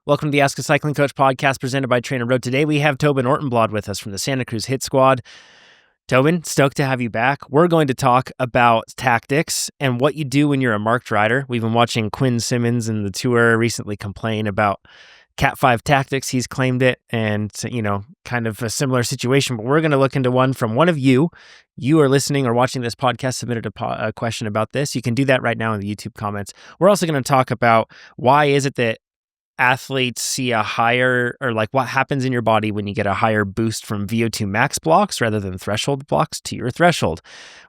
Welcome to the Ask a Cycling Coach podcast presented by TrainerRoad. Today we have Tobin Ortenblad with us from the Santa Cruz Hit Squad. Tobin, stoked to have you back. We're going to talk about tactics and what you do when you're a marked rider. We've been watching Quinn Simmons in the Tour recently complain about Cat 5 tactics. He's claimed it and, kind of a similar situation, but we're going to look into one from one of you. You are listening or watching this podcast, submitted a question about this. You can do that right now in the YouTube comments. We're also going to talk about why is it that athletes see a higher, or like what happens in your body when you get a higher boost from VO2 max blocks rather than threshold blocks to your threshold.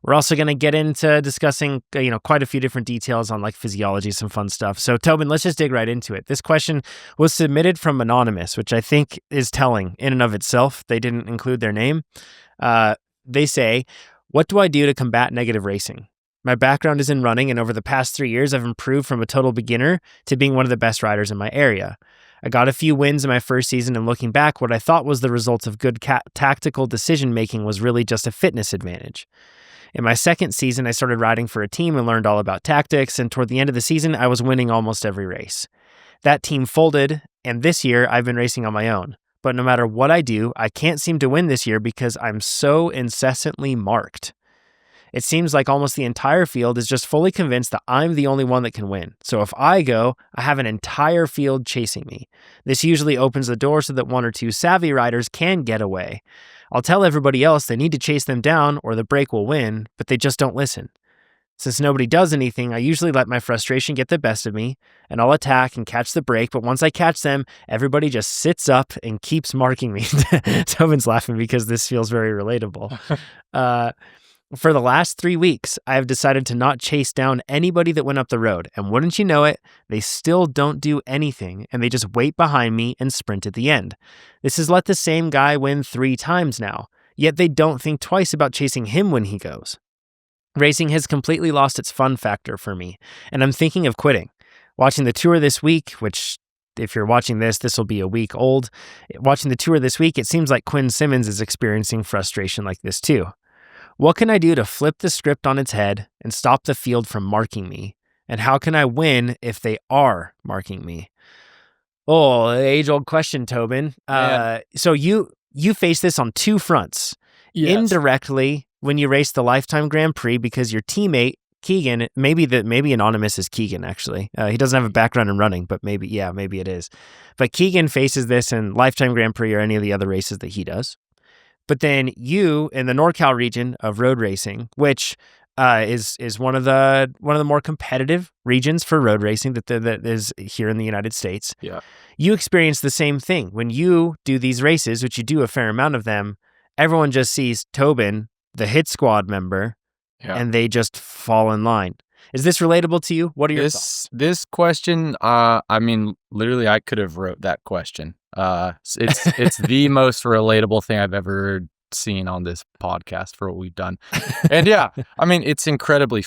We're also going to get into discussing, quite a few different details on like physiology, some fun stuff. So Tobin, let's just dig right into it. This question was submitted from Anonymous, which I think is telling in and of itself. They didn't include their name. They say, what do I do to combat negative racing? My background is in running, and over the past 3 years, I've improved from a total beginner to being one of the best riders in my area. I got a few wins in my first season, and looking back, what I thought was the results of good tactical decision-making was really just a fitness advantage. In my second season, I started riding for a team and learned all about tactics, and toward the end of the season, I was winning almost every race. That team folded, and this year, I've been racing on my own. But no matter what I do, I can't seem to win this year because I'm so incessantly marked. It seems like almost the entire field is just fully convinced that I'm the only one that can win. So if I go, I have an entire field chasing me. This usually opens the door so that one or two savvy riders can get away. I'll tell everybody else they need to chase them down or the break will win, but they just don't listen. Since nobody does anything, I usually let my frustration get the best of me, and I'll attack and catch the break, but once I catch them, everybody just sits up and keeps marking me. Tobin's laughing because this feels very relatable. For the last 3 weeks, I have decided to not chase down anybody that went up the road, and wouldn't you know it, they still don't do anything, and they just wait behind me and sprint at the end. This has let the same guy win 3 times now, yet they don't think twice about chasing him when he goes. Racing has completely lost its fun factor for me, and I'm thinking of quitting. Watching the Tour this week, which if you're watching this will be a week old. Watching the Tour this week, it seems like Quinn Simmons is experiencing frustration like this too. What can I do to flip the script on its head and stop the field from marking me? And how can I win if they are marking me? Oh, age-old question, Tobin. So you face this on 2 fronts. Yes. Indirectly, when you race the Lifetime Grand Prix, because your teammate, Keegan, maybe Anonymous is Keegan, actually. He doesn't have a background in running, but maybe it is. But Keegan faces this in Lifetime Grand Prix or any of the other races that he does. But then you in the NorCal region of road racing, which is one of the more competitive regions for road racing that is here in the United States. Yeah, you experience the same thing when you do these races, which you do a fair amount of them. Everyone just sees Tobin, the Hit Squad member, and they just fall in line. Is this relatable to you? What are your thoughts? This question, literally, I could have wrote that question. It's the most relatable thing I've ever seen on this podcast for what we've done. And it's incredibly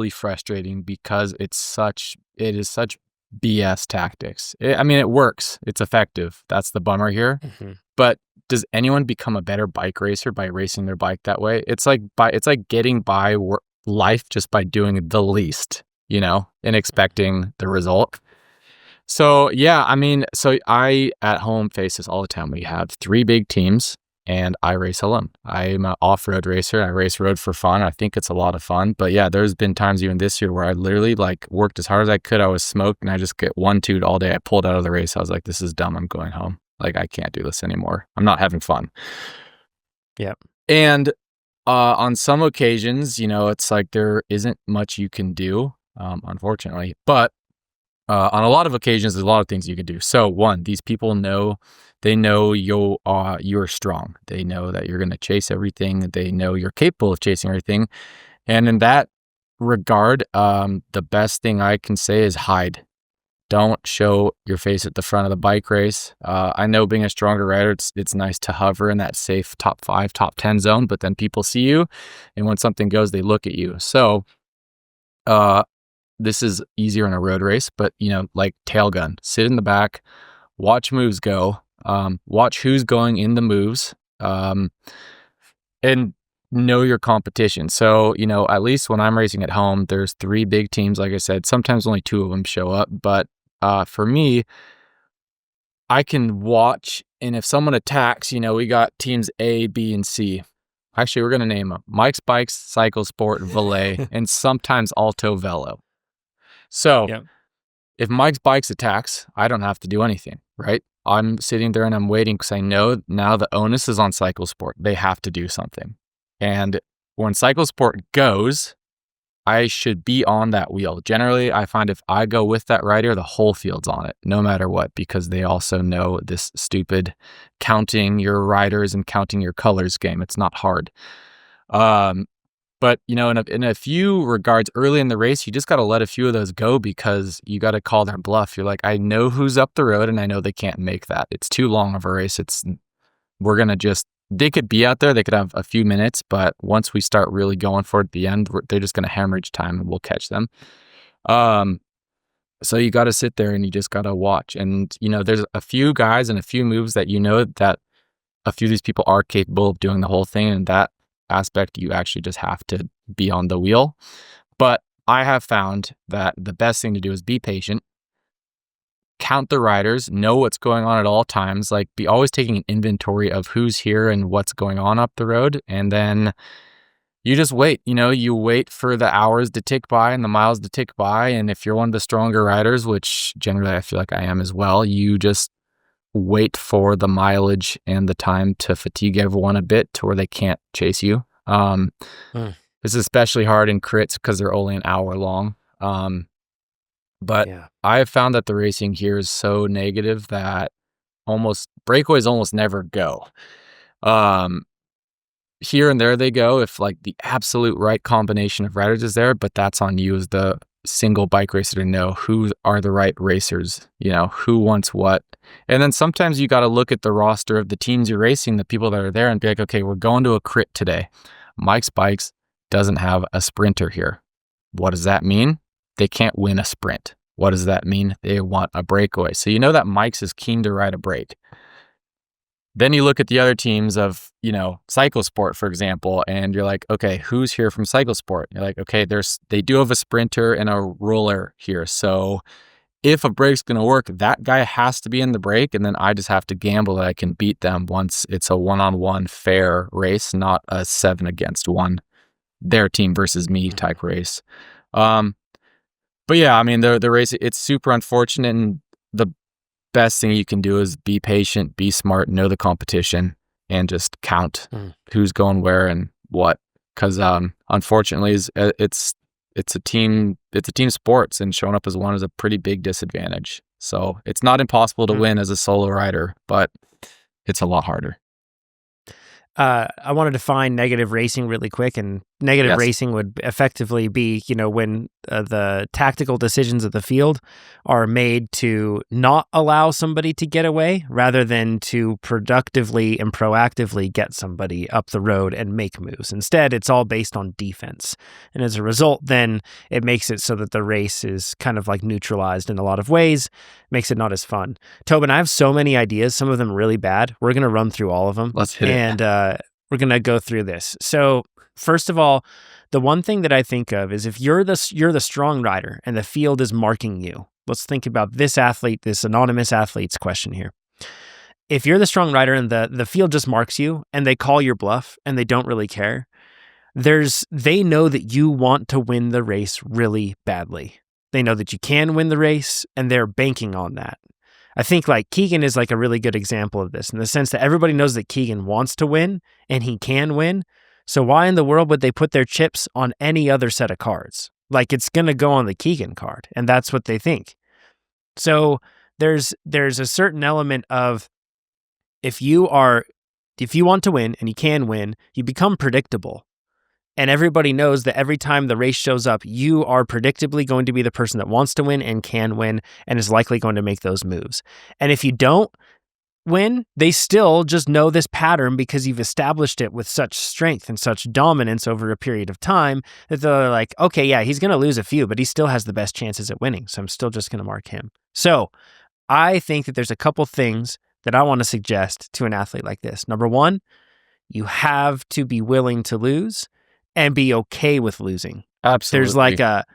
frustrating because it is such BS tactics. It works. It's effective. That's the bummer here. Mm-hmm. But does anyone become a better bike racer by racing their bike that way? It's like getting by life just by doing the least, and expecting the result. So I at home face this all the time. We have 3 big teams and I race alone. I'm an off-road racer. I race road for fun. I think it's a lot of fun. But yeah, there's been times even this year where I literally worked as hard as I could. I was smoked and I just get 1-2'd all day. I pulled out of the race. I was like, this is dumb. I'm going home. I can't do this anymore. I'm not having fun. Yeah. And on some occasions, it's like there isn't much you can do, unfortunately. But on a lot of occasions, there's a lot of things you can do. So one, these people know you're strong. They know that you're going to chase everything. They know you're capable of chasing everything. And in that regard, the best thing I can say is hide. Don't show your face at the front of the bike race. I know being a stronger rider, it's nice to hover in that safe top 5, top 10 zone, but then people see you, and when something goes, they look at you. So this is easier in a road race, but tail gun, sit in the back, watch moves go, watch who's going in the moves, and know your competition. So, at least when I'm racing at home, there's 3 big teams. Like I said, sometimes only 2 of them show up, but For me, I can watch, and if someone attacks, we got teams A, B, and C. Actually, we're going to name them Mike's Bikes, Cycle Sport, Valet, and sometimes Alto Velo. So if Mike's Bikes attacks, I don't have to do anything, right? I'm sitting there and I'm waiting because I know now the onus is on Cycle Sport. They have to do something. And when Cycle Sport goes, I should be on that wheel. Generally, I find if I go with that rider, the whole field's on it, no matter what, because they also know this stupid counting your riders and counting your colors game. It's not hard. But, in a few regards, early in the race, you just got to let a few of those go because you got to call their bluff. You're like, I know who's up the road and I know they can't make that. It's too long of a race. They could be out there. They could have a few minutes, but once we start really going for it at the end, they're just going to hemorrhage time and we'll catch them. So you got to sit there and you just got to watch. And, there's a few guys and a few moves that that a few of these people are capable of doing the whole thing. And that aspect, you actually just have to be on the wheel. But I have found that the best thing to do is be patient, count the riders, know what's going on at all times, like be always taking an inventory of who's here and what's going on up the road. And then you just wait, you wait for the hours to tick by and the miles to tick by. And if you're one of the stronger riders, which generally I feel like I am as well, you just wait for the mileage and the time to fatigue everyone a bit to where they can't chase you. This is especially hard in crits because they're only an hour long. But I have found that the racing here is so negative that breakaways almost never go. Here and there they go if like the absolute right combination of riders is there, but that's on you as the single bike racer to know who are the right racers, who wants what. And then sometimes you got to look at the roster of the teams you're racing, the people that are there, and be like, okay, we're going to a crit today. Mike's Bikes doesn't have a sprinter here. What does that mean? They can't win a sprint. What does that mean? They want a breakaway. So that Mike's is keen to ride a break. Then you look at the other teams of, Cycle Sport, for example, and you're like, okay, who's here from Cycle Sport? You're like, okay, they do have a sprinter and a roller here. So if a break's going to work, that guy has to be in the break. And then I just have to gamble that I can beat them once it's a one-on-one fair race, not a 7 against 1, their team versus me type race. But yeah, I mean, the race, it's super unfortunate. And the best thing you can do is be patient, be smart, know the competition, and just count who's going where and what. Because unfortunately, it's a team sports, and showing up as one is a pretty big disadvantage. So it's not impossible to win as a solo rider, but it's a lot harder. I want to define negative racing really quick, and negative racing would effectively be, when the tactical decisions of the field are made to not allow somebody to get away rather than to productively and proactively get somebody up the road and make moves. Instead, it's all based on defense. And as a result, then it makes it so that the race is kind of like neutralized in a lot of ways, makes it not as fun. Tobin, I have so many ideas, some of them really bad. We're going to run through all of them. Let's hit it. And we're going to go through this. So first of all, the one thing that I think of is if you're the strong rider and the field is marking you. Let's think about this athlete, this anonymous athlete's question here. If you're the strong rider and the field just marks you and they call your bluff and they don't really care, they know that you want to win the race really badly. They know that you can win the race and they're banking on that. I think like Keegan is like a really good example of this in the sense that everybody knows that Keegan wants to win and he can win. So why in the world would they put their chips on any other set of cards? Like it's going to go on the Keegan card, and that's what they think. So there's a certain element of if you want to win and you can win, you become predictable. And everybody knows that every time the race shows up, you are predictably going to be the person that wants to win and can win and is likely going to make those moves. And if you don't win, they still just know this pattern because you've established it with such strength and such dominance over a period of time that they're like, okay, yeah, he's going to lose a few, but he still has the best chances at winning. So I'm still just going to mark him. So I think that there's a couple things that I want to suggest to an athlete like this. Number one, you have to be willing to lose and be okay with losing. Absolutely. There's like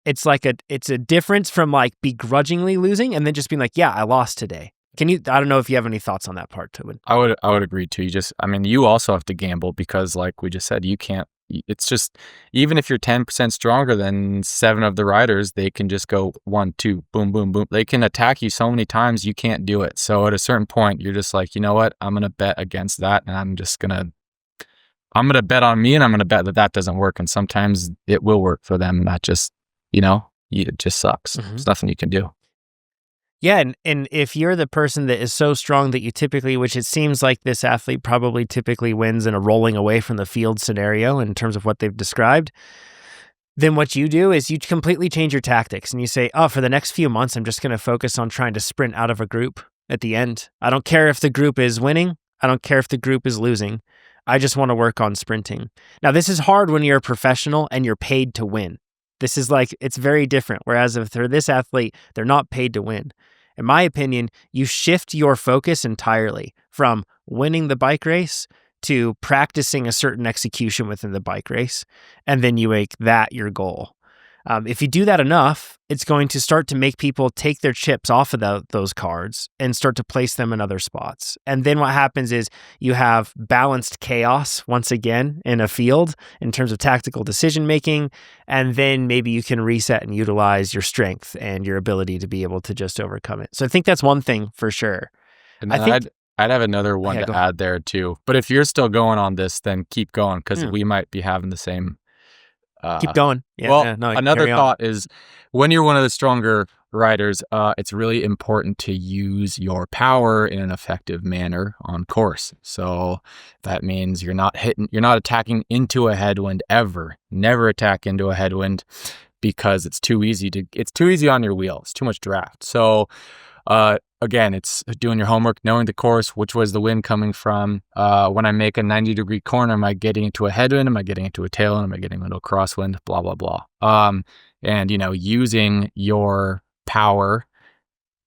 it's a difference from like begrudgingly losing and then just being like, yeah, I lost today. I don't know if you have any thoughts on that part, Tobin. I would agree too. You also have to gamble because like we just said, it's just, even if you're 10% stronger than 7 of the riders, they can just go 1, 2, boom, boom, boom. They can attack you so many times, you can't do it. So at a certain point, you're just like, you know what? I'm going to bet against that. And I'm going to bet on me, and I'm going to bet that doesn't work. And sometimes it will work for them. And that just, it just sucks. There's nothing you can do. Yeah, and if you're the person that is so strong that you typically, which it seems like this athlete probably typically wins in a rolling away from the field scenario in terms of what they've described, then what you do is you completely change your tactics and you say, oh, for the next few months, I'm just going to focus on trying to sprint out of a group at the end. I don't care if the group is winning. I don't care if the group is losing. I just want to work on sprinting. Now, this is hard when you're a professional and you're paid to win. This is like, it's very different. Whereas if they're this athlete, they're not paid to win. In my opinion, you shift your focus entirely from winning the bike race to practicing a certain execution within the bike race, and then you make that your goal. If you do that enough, it's going to start to make people take their chips off of those cards and start to place them in other spots. And then what happens is you have balanced chaos once again in a field in terms of tactical decision making. And then maybe you can reset and utilize your strength and your ability to be able to just overcome it. So I think that's one thing for sure. And I'd have another one to add there too. But if you're still going on this, then keep going, because we might be having the same. Keep going. Another thought is, when you're one of the stronger riders, it's really important to use your power in an effective manner on course. So that means you're not attacking into a headwind ever. Never attack into a headwind, because it's too easy on your wheel. It's too much draft. So again, it's doing your homework, knowing the course, which was the wind coming from. When I make a 90-degree corner, am I getting into a headwind? Am I getting into a tailwind? Am I getting into a crosswind? Blah, blah, blah. And, using your power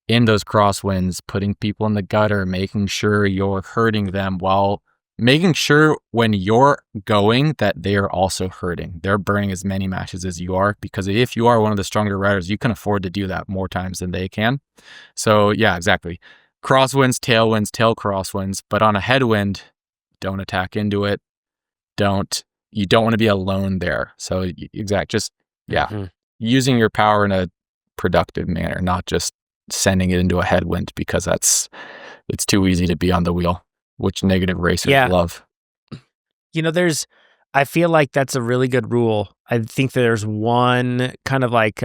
in those crosswinds, putting people in the gutter, making sure you're hurting them, while making sure when you're going that they are also hurting. They're burning as many matches as you are, because if you are one of the stronger riders, you can afford to do that more times than they can. So yeah, exactly. Crosswinds, tailwinds, tail crosswinds, but on a headwind, don't attack into it. You don't want to be alone there. So using your power in a productive manner, not just sending it into a headwind, because it's too easy to be on the wheel, which negative racers love. I feel like that's a really good rule. I think that there's one kind of like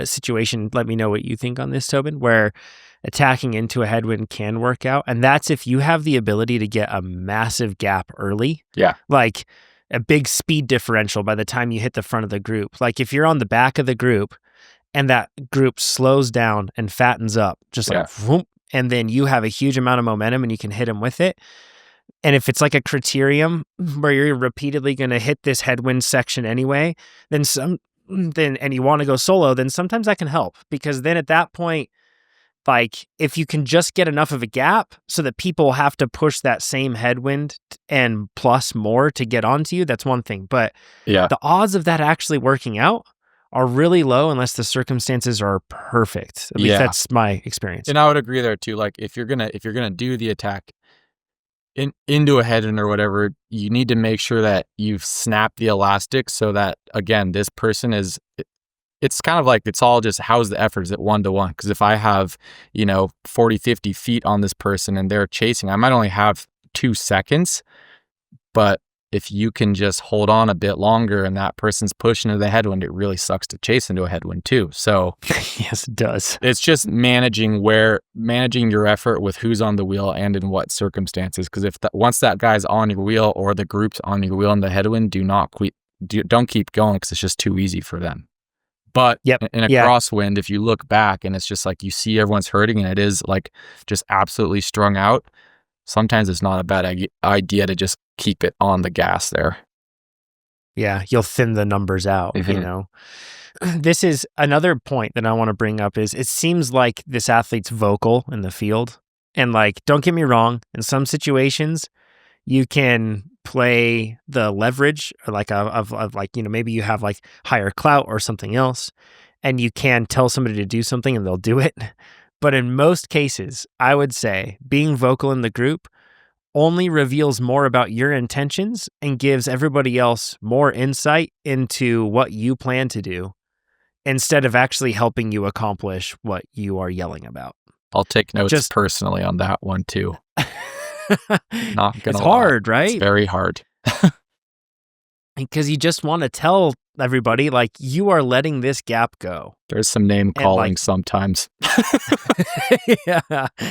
situation, let me know what you think on this, Tobin, where attacking into a headwind can work out. And that's if you have the ability to get a massive gap early. Yeah. Like a big speed differential by the time you hit the front of the group. Like if you're on the back of the group and that group slows down and fattens up, just like, whoop, and then you have a huge amount of momentum and you can hit them with it. And if it's like a criterium where you're repeatedly going to hit this headwind section anyway, and you want to go solo, then sometimes that can help, because then at that point, like if you can just get enough of a gap so that people have to push that same headwind and plus more to get onto you, that's one thing. But the odds of that actually working out are really low unless the circumstances are perfect. At least that's my experience. And I would agree there too. Like if you're gonna do the attack into a headwind or whatever, you need to make sure that you've snapped the elastic, so that again, this person is. It's kind of like, it's all just, how's the effort? Is it 1-to-1? Because if I have 40, 50 feet on this person and they're chasing, I might only have 2 seconds, but if you can just hold on a bit longer and that person's pushing into the headwind, it really sucks to chase into a headwind too. So yes, it does. It's just managing your effort with who's on the wheel and in what circumstances. Because once that guy's on your wheel or the group's on your wheel in the headwind, don't keep going, because it's just too easy for them. But in a crosswind, if you look back and it's just like you see everyone's hurting and it is like just absolutely strung out, sometimes it's not a bad idea to just keep it on the gas there. Yeah, you'll thin the numbers out, This is another point that I want to bring up is it seems like this athlete's vocal in the field. And like, don't get me wrong, in some situations, you can play the leverage, or like of maybe you have like higher clout or something else, and you can tell somebody to do something and they'll do it. But in most cases, I would say being vocal in the group only reveals more about your intentions and gives everybody else more insight into what you plan to do instead of actually helping you accomplish what you are yelling about. I'll take notes personally on that one too. Not gonna It's lie. hard, right? It's very hard. Because you just want to tell everybody, like, you are letting this gap go. There's some name calling sometimes.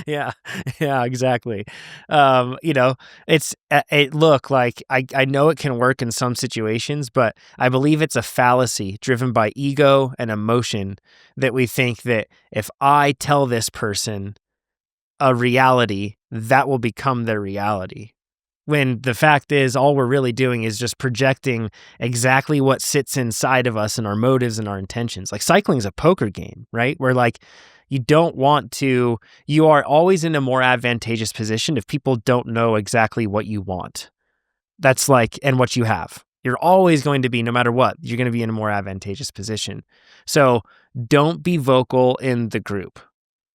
Yeah, exactly. Look, like, I know it can work in some situations, but I believe it's a fallacy driven by ego and emotion that we think that if I tell this person a reality, that will become their reality. When the fact is, all we're really doing is just projecting exactly what sits inside of us and our motives and our intentions. Like, cycling is a poker game, right? Where, like, you are always in a more advantageous position if people don't know exactly what you want. That's like, and what you have. You're always going to be, no matter what, you're going to be in a more advantageous position. So don't be vocal in the group.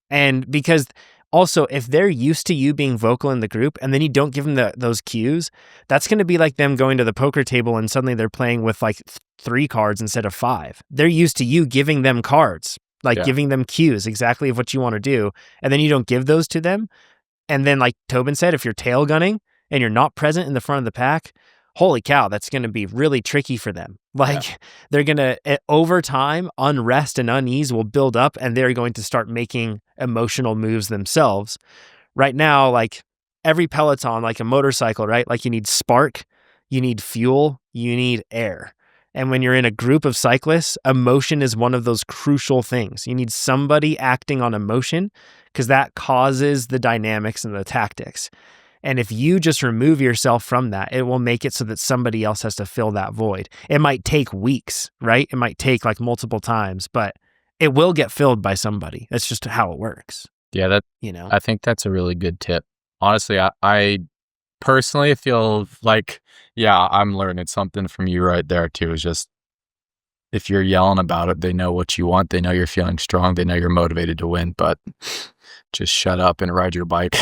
And because also, if they're used to you being vocal in the group and then you don't give them those cues, that's going to be like them going to the poker table and suddenly they're playing with like 3 cards instead of 5. They're used to you giving them cards, giving them cues exactly of what you want to do. And then you don't give those to them. And then, like Tobin said, if you're tail gunning and you're not present in the front of the pack, holy cow, that's going to be really tricky for them. They're going to, over time, unrest and unease will build up and they're going to start making emotional moves themselves. Right now, like every peloton, like a motorcycle, right? Like you need spark, you need fuel, you need air. And when you're in a group of cyclists, emotion is one of those crucial things. You need somebody acting on emotion because that causes the dynamics and the tactics. And if you just remove yourself from that, it will make it so that somebody else has to fill that void. It might take weeks, right? It might take like multiple times, but it will get filled by somebody. That's just how it works. Yeah, I think that's a really good tip. Honestly, I personally feel like, I'm learning something from you right there too. It's just, if you're yelling about it, they know what you want. They know you're feeling strong. They know you're motivated to win, but just shut up and ride your bike.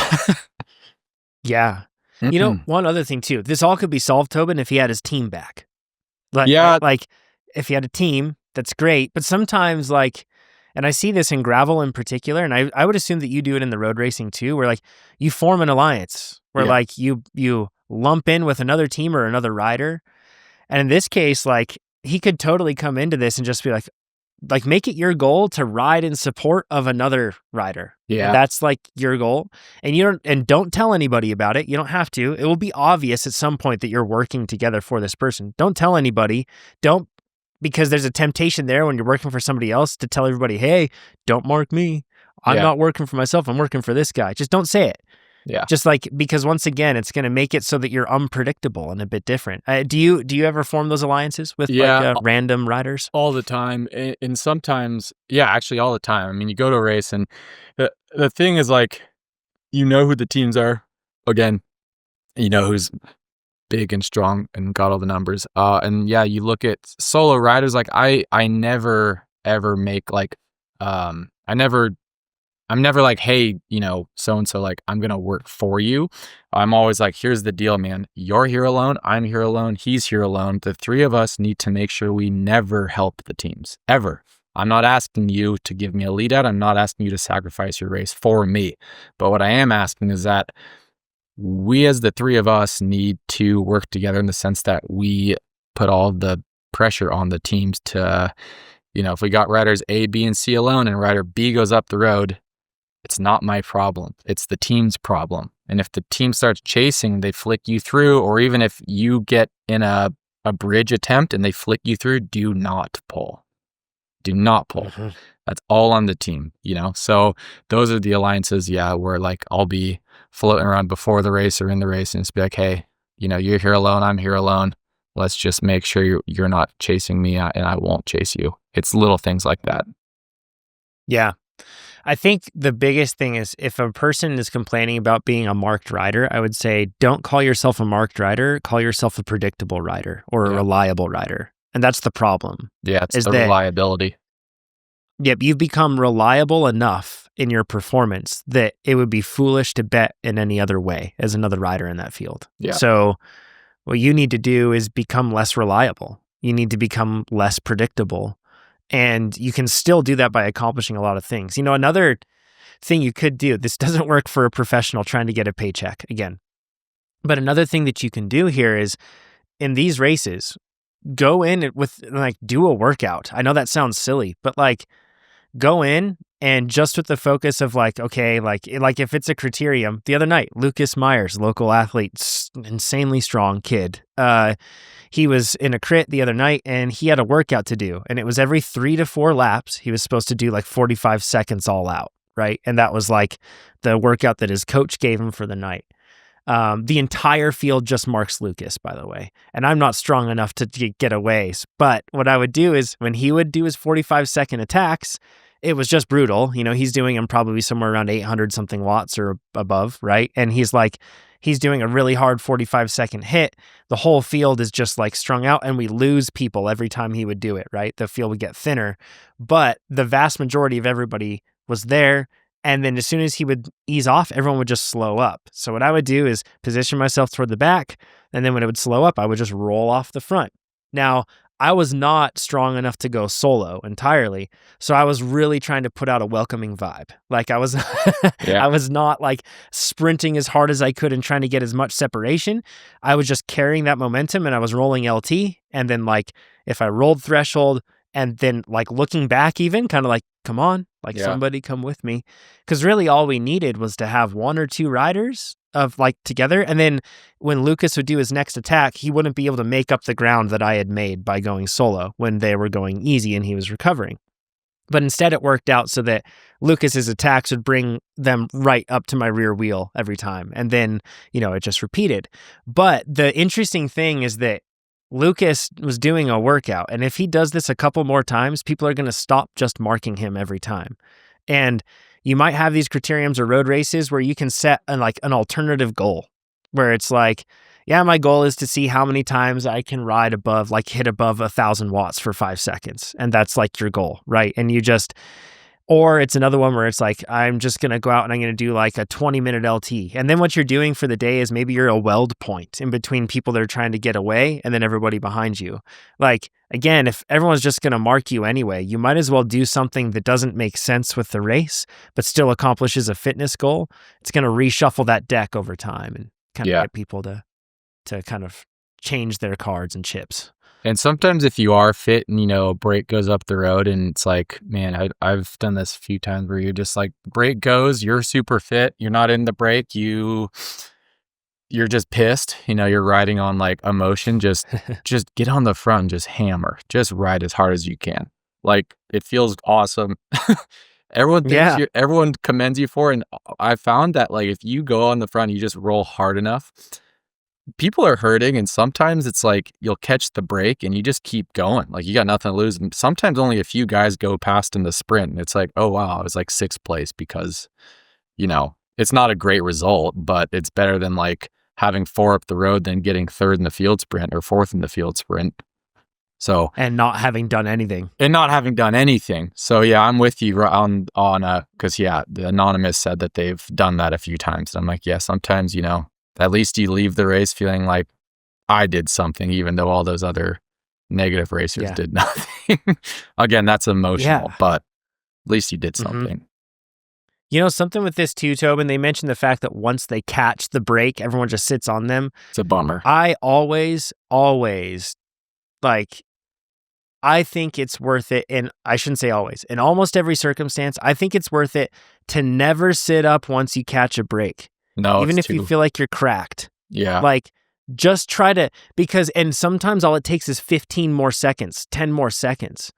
Yeah. You know, one other thing too, this all could be solved, Tobin, if he had his team back. Like if he had a team, that's great. But sometimes and I see this in gravel in particular, and I would assume that you do it in the road racing too, where like you form an alliance where like you lump in with another team or another rider. And in this case, like he could totally come into this and just be like make it your goal to ride in support of another rider. Yeah. And that's like your goal. And don't tell anybody about it. You don't have to. It will be obvious at some point that you're working together for this person. Don't tell anybody. Because there's a temptation there when you're working for somebody else to tell everybody, hey, don't mark me. I'm not working for myself. I'm working for this guy. Just don't say it. Yeah. Just because once again, it's going to make it so that you're unpredictable and a bit different. Do you ever form those alliances with random riders? All the time. And sometimes, actually all the time. I mean, you go to a race and the thing is like, you know who the teams are. Again, you know who's big and strong and got all the numbers. And you look at solo riders, like I never ever make I'm never like, hey, so-and-so, like, I'm going to work for you. I'm always like, here's the deal, man. You're here alone. I'm here alone. He's here alone. The 3 of us need to make sure we never help the teams, ever. I'm not asking you to give me a lead out. I'm not asking you to sacrifice your race for me. But what I am asking is that we as the 3 of us need to work together in the sense that we put all the pressure on the teams to, if we got riders A, B, and C alone and rider B goes up the road, it's not my problem. It's the team's problem. And if the team starts chasing, they flick you through, or even if you get in a bridge attempt and they flick you through, do not pull. Do not pull. Mm-hmm. That's all on the team, So those are the alliances, where like I'll be floating around before the race or in the race and just be like, hey, you're here alone, I'm here alone. Let's just make sure you're not chasing me and I won't chase you. It's little things like that. Yeah. I think the biggest thing is if a person is complaining about being a marked rider, I would say don't call yourself a marked rider, call yourself a predictable rider or a reliable rider. And that's the problem. Yeah, it's the reliability. Yep, you've become reliable enough in your performance that it would be foolish to bet in any other way as another rider in that field. Yeah. So what you need to do is become less reliable. You need to become less predictable. And you can still do that by accomplishing a lot of things. You know, another thing you could do, this doesn't work for a professional trying to get a paycheck again. But another thing that you can do here is in these races, go in with like do a workout. I know that sounds silly, but like go in and just with the focus of like, okay, like if it's a criterium, the other night, Lucas Myers, local athlete, insanely strong kid. He was in a crit the other night and he had a workout to do. And it was every 3 to 4 laps. He was supposed to do like 45 seconds all out, right? And that was like the workout that his coach gave him for the night. The entire field just marks Lucas, by the way. And I'm not strong enough to get away. But what I would do is when he would do his 45-second attacks, it was just brutal. You know, he's doing them probably somewhere around 800 something watts or above, right? And he's doing a really hard 45-second hit. The whole field is just like strung out and we lose people every time he would do it, right? The field would get thinner. But the vast majority of everybody was there. And then as soon as he would ease off, everyone would just slow up. So what I would do is position myself toward the back. And then when it would slow up, I would just roll off the front. Now, I was not strong enough to go solo entirely. So I was really trying to put out a welcoming vibe. Like I was, I was not like sprinting as hard as I could and trying to get as much separation. I was just carrying that momentum and I was rolling LT. And then like, if I rolled threshold and then like looking back even kind of like, come on, like somebody come with me. Cause really all we needed was to have 1 or 2 riders of like together. And then when Lucas would do his next attack, he wouldn't be able to make up the ground that I had made by going solo when they were going easy and he was recovering. But instead it worked out so that Lucas's attacks would bring them right up to my rear wheel every time. And then, you know, it just repeated. But the interesting thing is that Lucas was doing a workout. And if he does this a couple more times, people are going to stop just marking him every time. And you might have these criteriums or road races where you can set an alternative goal where it's like, yeah, my goal is to see how many times I can ride above, like hit above 1,000 watts for 5 seconds. And that's like your goal, right? And you just, or it's another one where it's like, I'm just going to go out and I'm going to do like a 20-minute LT. And then what you're doing for the day is maybe you're a weld point in between people that are trying to get away and then everybody behind you. Like, again, if everyone's just going to mark you anyway, you might as well do something that doesn't make sense with the race, but still accomplishes a fitness goal. It's going to reshuffle that deck over time and kind of get people to kind of change their cards and chips. And sometimes if you are fit and, you know, a brake goes up the road and it's like, man, I've done this a few times where you're just like, brake goes, you're super fit, you're not in the brake, you're just pissed, you know, you're riding on like emotion, just get on the front and just hammer, just ride as hard as you can. Like it feels awesome. Everyone thinks everyone commends you for it. And I found that like if you go on the front, you just roll hard enough, people are hurting, and sometimes it's like you'll catch the break and you just keep going. Like you got nothing to lose. And sometimes only a few guys go past in the sprint. And it's like, oh, wow, I was like 6th place because, you know, it's not a great result, but it's better than like having 4 up the road than getting 3rd in the field sprint or 4th in the field sprint. So and not having done anything. So yeah, I'm with you on because the Anonymous said that they've done that a few times. And I'm like, yeah, sometimes, you know, at least you leave the race feeling like I did something, even though all those other negative racers did nothing. Again, that's emotional, but at least you did something. Mm-hmm. You know, something with this too, Tobin, they mentioned the fact that once they catch the brake, everyone just sits on them. It's a bummer. I always, like, I think it's worth it, and I shouldn't say always, in almost every circumstance, I think it's worth it to never sit up once you catch a brake. No, even if you feel like you're cracked. Yeah. Like, just try to, and sometimes all it takes is 15 more seconds, 10 more seconds.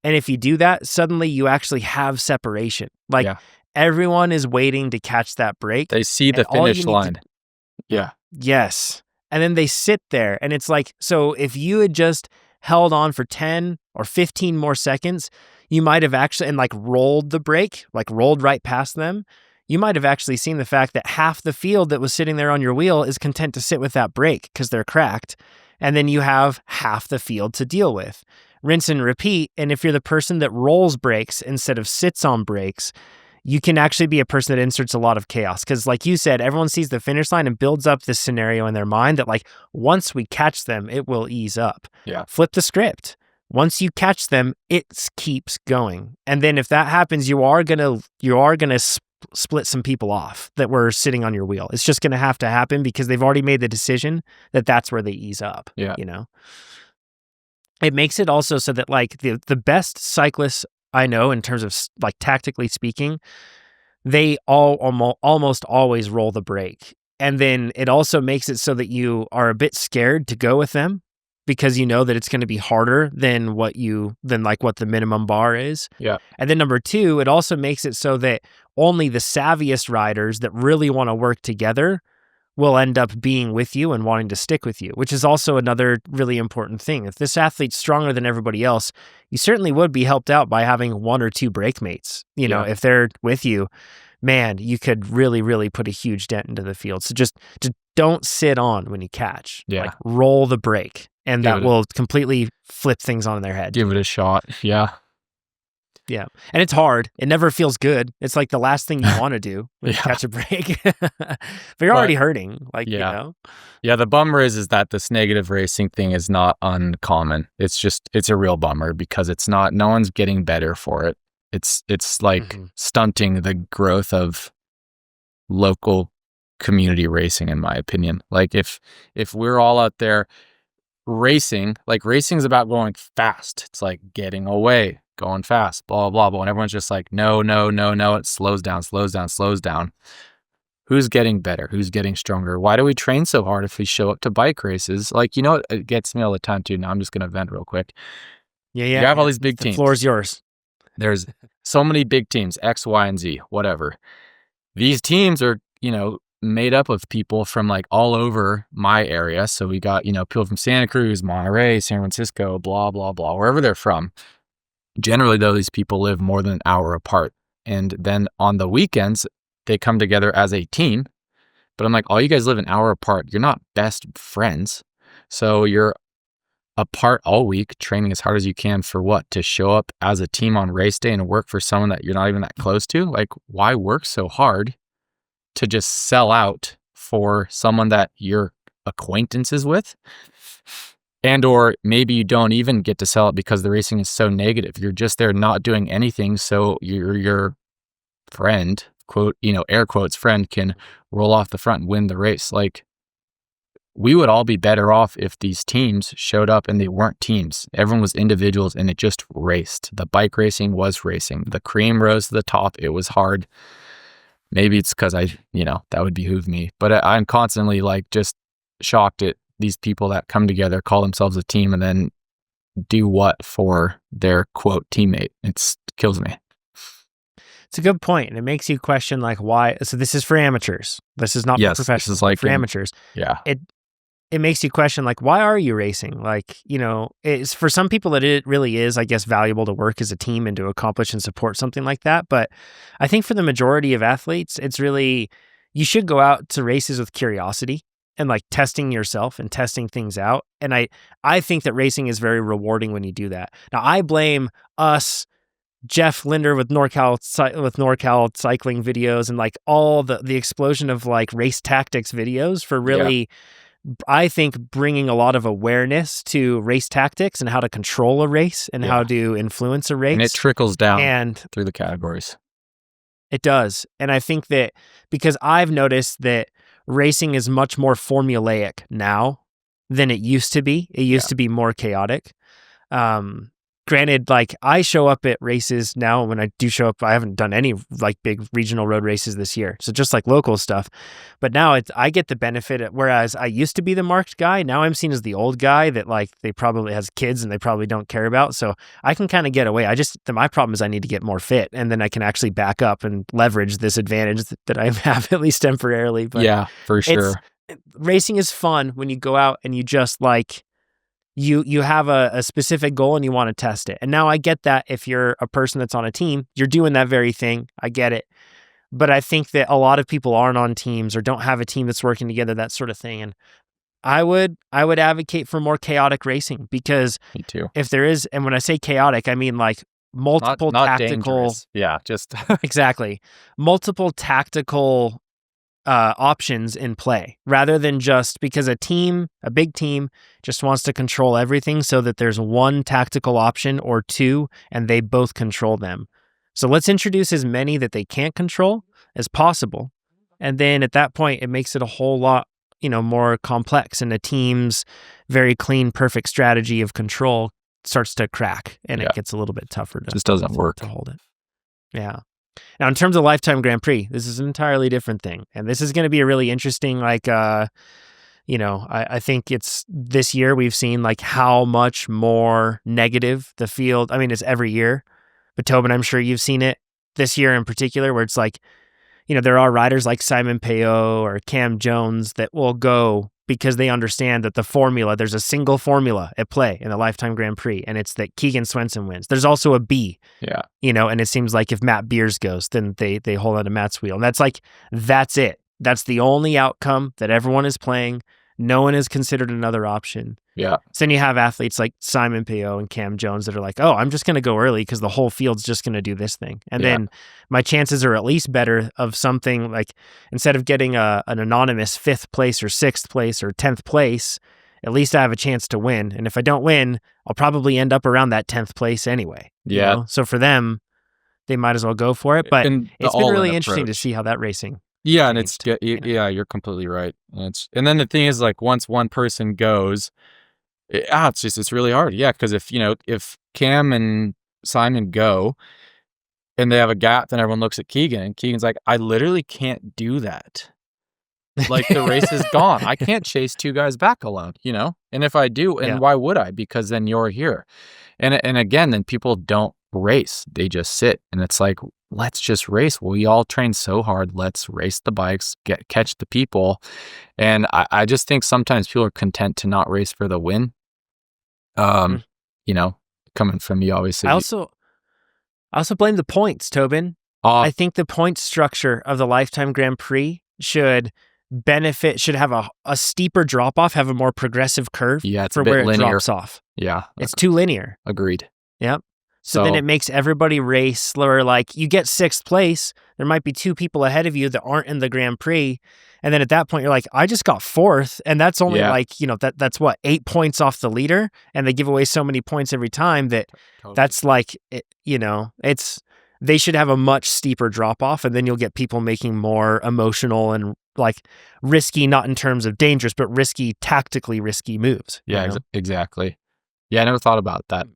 And if you do that, suddenly you actually have separation. Like, everyone is waiting to catch that break. They see the finish line. Yes. And then they sit there, and it's like, so if you had just held on for 10 or 15 more seconds, you might have actually, and like rolled the brake, like rolled right past them, you might have actually seen the fact that half the field that was sitting there on your wheel is content to sit with that brake because they're cracked. And then you have half the field to deal with. rinse and repeat. And if you're the person that rolls brakes instead of sits on brakes, you can actually be a person that inserts a lot of chaos. Because like you said, everyone sees the finish line and builds up this scenario in their mind that like, once we catch them, it will ease up. Yeah. Flip the script. Once you catch them, it keeps going. And then if that happens, you are gonna split some people off that were sitting on your wheel. It's just gonna have to happen because they've already made the decision that that's where they ease up. Yeah. You know, it makes it also so that like the best cyclists I know in terms of like tactically speaking, they all almost always roll the brake. And then it also makes it so that you are a bit scared to go with them, because you know that it's going to be harder than what the minimum bar is. Yeah. And then number two, it also makes it so that only the savviest riders that really want to work together will end up being with you and wanting to stick with you, which is also another really important thing. If this athlete's stronger than everybody else, you certainly would be helped out by having one or two brake mates. You know, if they're with you, man, you could really, really put a huge dent into the field. So just don't sit on when you catch. Yeah. Like roll the brake. And that will completely flip things on their head. Give it a shot. Yeah. Yeah. And it's hard. It never feels good. It's like the last thing you want to do when you catch a break. But you're already hurting. Like, you know? Yeah. The bummer is that this negative racing thing is not uncommon. It's a real bummer because no one's getting better for it. It's like stunting the growth of local community racing, in my opinion. Like if we're all out there racing is about going fast. It's like getting away, going fast, blah, blah, blah. And everyone's just like, no, it slows down. Who's getting better? Who's getting stronger? Why do we train so hard if we show up to bike races? Like, you know, it gets me all the time too. Now I'm just going to vent real quick. Yeah. You have all these big teams. The floor is yours. There's so many big teams, X, Y, and Z, whatever. These teams are, you know, made up of people from like all over my area. So we got, you know, people from Santa Cruz, Monterey, San Francisco, blah, blah, blah, wherever they're from. Generally, though, these people live more than an hour apart. And then on the weekends, they come together as a team. But I'm like, all you guys live an hour apart. You're not best friends. So you're apart all week, training as hard as you can for what? To show up as a team on race day and work for someone that you're not even that close to? Like, why work so hard to just sell out for someone that you're acquaintances with? And or maybe you don't even get to sell it because the racing is so negative. You're just there not doing anything. So your friend, quote, you know, air quotes, friend can roll off the front and win the race. Like, we would all be better off if these teams showed up and they weren't teams. Everyone was individuals and it just raced. The bike racing was racing. The cream rose to the top. It was hard. Maybe it's because that would behoove me. But I'm constantly like just shocked at these people that come together, call themselves a team, and then do what for their quote teammate. It kills me. It's a good point. And it makes you question like why. So this is for amateurs. This is not for professionals. This is like for amateurs. Yeah. It makes you question like, why are you racing? Like, you know, it's for some people it really is, I guess, valuable to work as a team and to accomplish and support something like that. But I think for the majority of athletes, it's really, you should go out to races with curiosity and like testing yourself and testing things out. And I think that racing is very rewarding when you do that. Now I blame us, Jeff Linder with NorCal cycling videos and like all the explosion of like race tactics videos for really, I think, bringing a lot of awareness to race tactics and how to control a race and how to influence a race. And it trickles down through the categories. It does. And I think that because I've noticed that racing is much more formulaic now than it used to be. It used to be more chaotic. Granted, like I show up at races now. When I do show up, I haven't done any like big regional road races this year. So just like local stuff. But now I get the benefit. Whereas I used to be the marked guy, now I'm seen as the old guy that like they probably has kids and they probably don't care about. So I can kind of get away. My problem is I need to get more fit, and then I can actually back up and leverage this advantage that I have at least temporarily. But yeah, for sure. Racing is fun when you go out and you just like. You have a specific goal and you want to test it. And now I get that if you're a person that's on a team, you're doing that very thing. I get it. But I think that a lot of people aren't on teams or don't have a team that's working together, that sort of thing. And I would advocate for more chaotic racing, because Me too. if there is, and when I say chaotic, I mean like multiple Not tactical, dangerous. Yeah, just exactly, multiple tactical options in play, rather than just because a big team just wants to control everything so that there's one tactical option or two and they both control them. So let's introduce as many that they can't control as possible. And then at that point, it makes it a whole lot, more complex, and the team's very clean, perfect strategy of control starts to crack, and it gets a little bit tougher to just doesn't work to hold it. Yeah. Now, in terms of Lifetime Grand Prix, this is an entirely different thing. And this is going to be a really interesting, I think it's this year we've seen like how much more negative the field, I mean, it's every year, but Tobin, I'm sure you've seen it this year in particular, where it's like, there are riders like Simon Payot or Cam Jones that will go because they understand that there's a single formula at play in the Lifetime Grand Prix, and it's that Keegan Swenson wins. There's also a B, and it seems like if Matt Beers goes, then they hold on to Matt's wheel. And that's it. That's the only outcome that everyone is playing. No one has considered another option. Yeah. So then you have athletes like Simon Payot and Cam Jones that are like, oh, I'm just going to go early because the whole field's just going to do this thing. And then my chances are at least better of something like, instead of getting an anonymous 5th place or 6th place or 10th place, at least I have a chance to win. And if I don't win, I'll probably end up around that 10th place anyway. Yeah. So for them, they might as well go for it. But it's been really interesting to see how that racing. Yeah, and it's you're completely right. And then the thing is, like, once one person goes, it's really hard. Yeah, because if Cam and Simon go and they have a gap, then everyone looks at Keegan, and Keegan's like, I literally can't do that. Like, the race is gone. I can't chase 2 guys back alone, And if I do, and why would I? Because then you're here. And again, then people don't race. They just sit, and it's like, let's just race. We all train so hard. Let's race the bikes, catch the people. And I just think sometimes people are content to not race for the win. Coming from me, obviously. I also blame the points, Tobin. I think the point structure of the Lifetime Grand Prix should have a steeper drop off, have a more progressive curve it's for a bit where it linear. drops off. Yeah. It's too linear. Agreed. Yep. So then it makes everybody race slower. Like, you get 6th place, there might be 2 people ahead of you that aren't in the Grand Prix. And then at that point, you're like, I just got 4th. And that's only that's what, 8 points off the leader. And they give away so many points every time that's like, they should have a much steeper drop off. And then you'll get people making more emotional and like risky, not in terms of dangerous, but tactically risky moves. Yeah, exactly. Yeah, I never thought about that.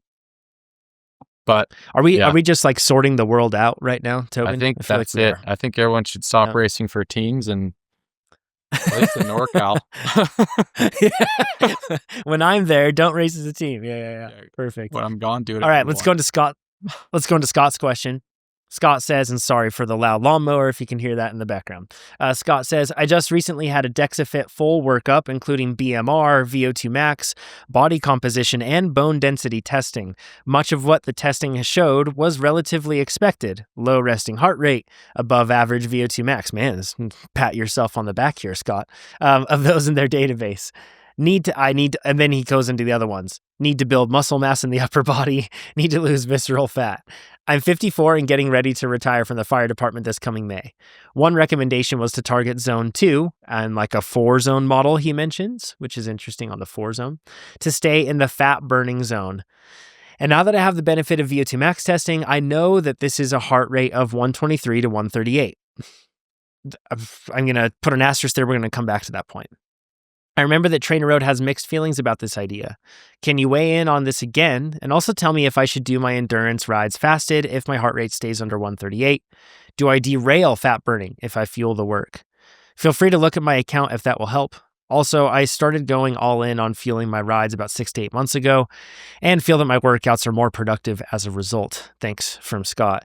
But are we just like sorting the world out right now, Tobin? I think that's it. I think everyone should stop racing for teams and race in NorCal. When I'm there, don't race as a team. Yeah. Perfect. When I'm gone, do it. All right, let's go into Scott. Let's go into Scott's question. Scott says, and sorry for the loud lawnmower if you can hear that in the background. Scott says, I just recently had a DexaFit full workup, including BMR, VO2 max, body composition, and bone density testing. Much of what the testing has showed was relatively expected. Low resting heart rate, above average VO2 max. Man, pat yourself on the back here, Scott. Of those in their database. And then he goes into the other ones. Need to build muscle mass in the upper body. Need to lose visceral fat. I'm 54 and getting ready to retire from the fire department this coming May. One recommendation was to target zone 2 and like a 4-zone model he mentions, which is interesting on the 4-zone, to stay in the fat burning zone. And now that I have the benefit of VO2 max testing, I know that this is a heart rate of 123 to 138. I'm going to put an asterisk there. We're going to come back to that point. I remember that TrainerRoad has mixed feelings about this idea. Can you weigh in on this again? And also tell me if I should do my endurance rides fasted if my heart rate stays under 138. Do I derail fat burning if I fuel the work? Feel free to look at my account if that will help. Also, I started going all in on fueling my rides about 6 to 8 months ago and feel that my workouts are more productive as a result. Thanks, from Scott.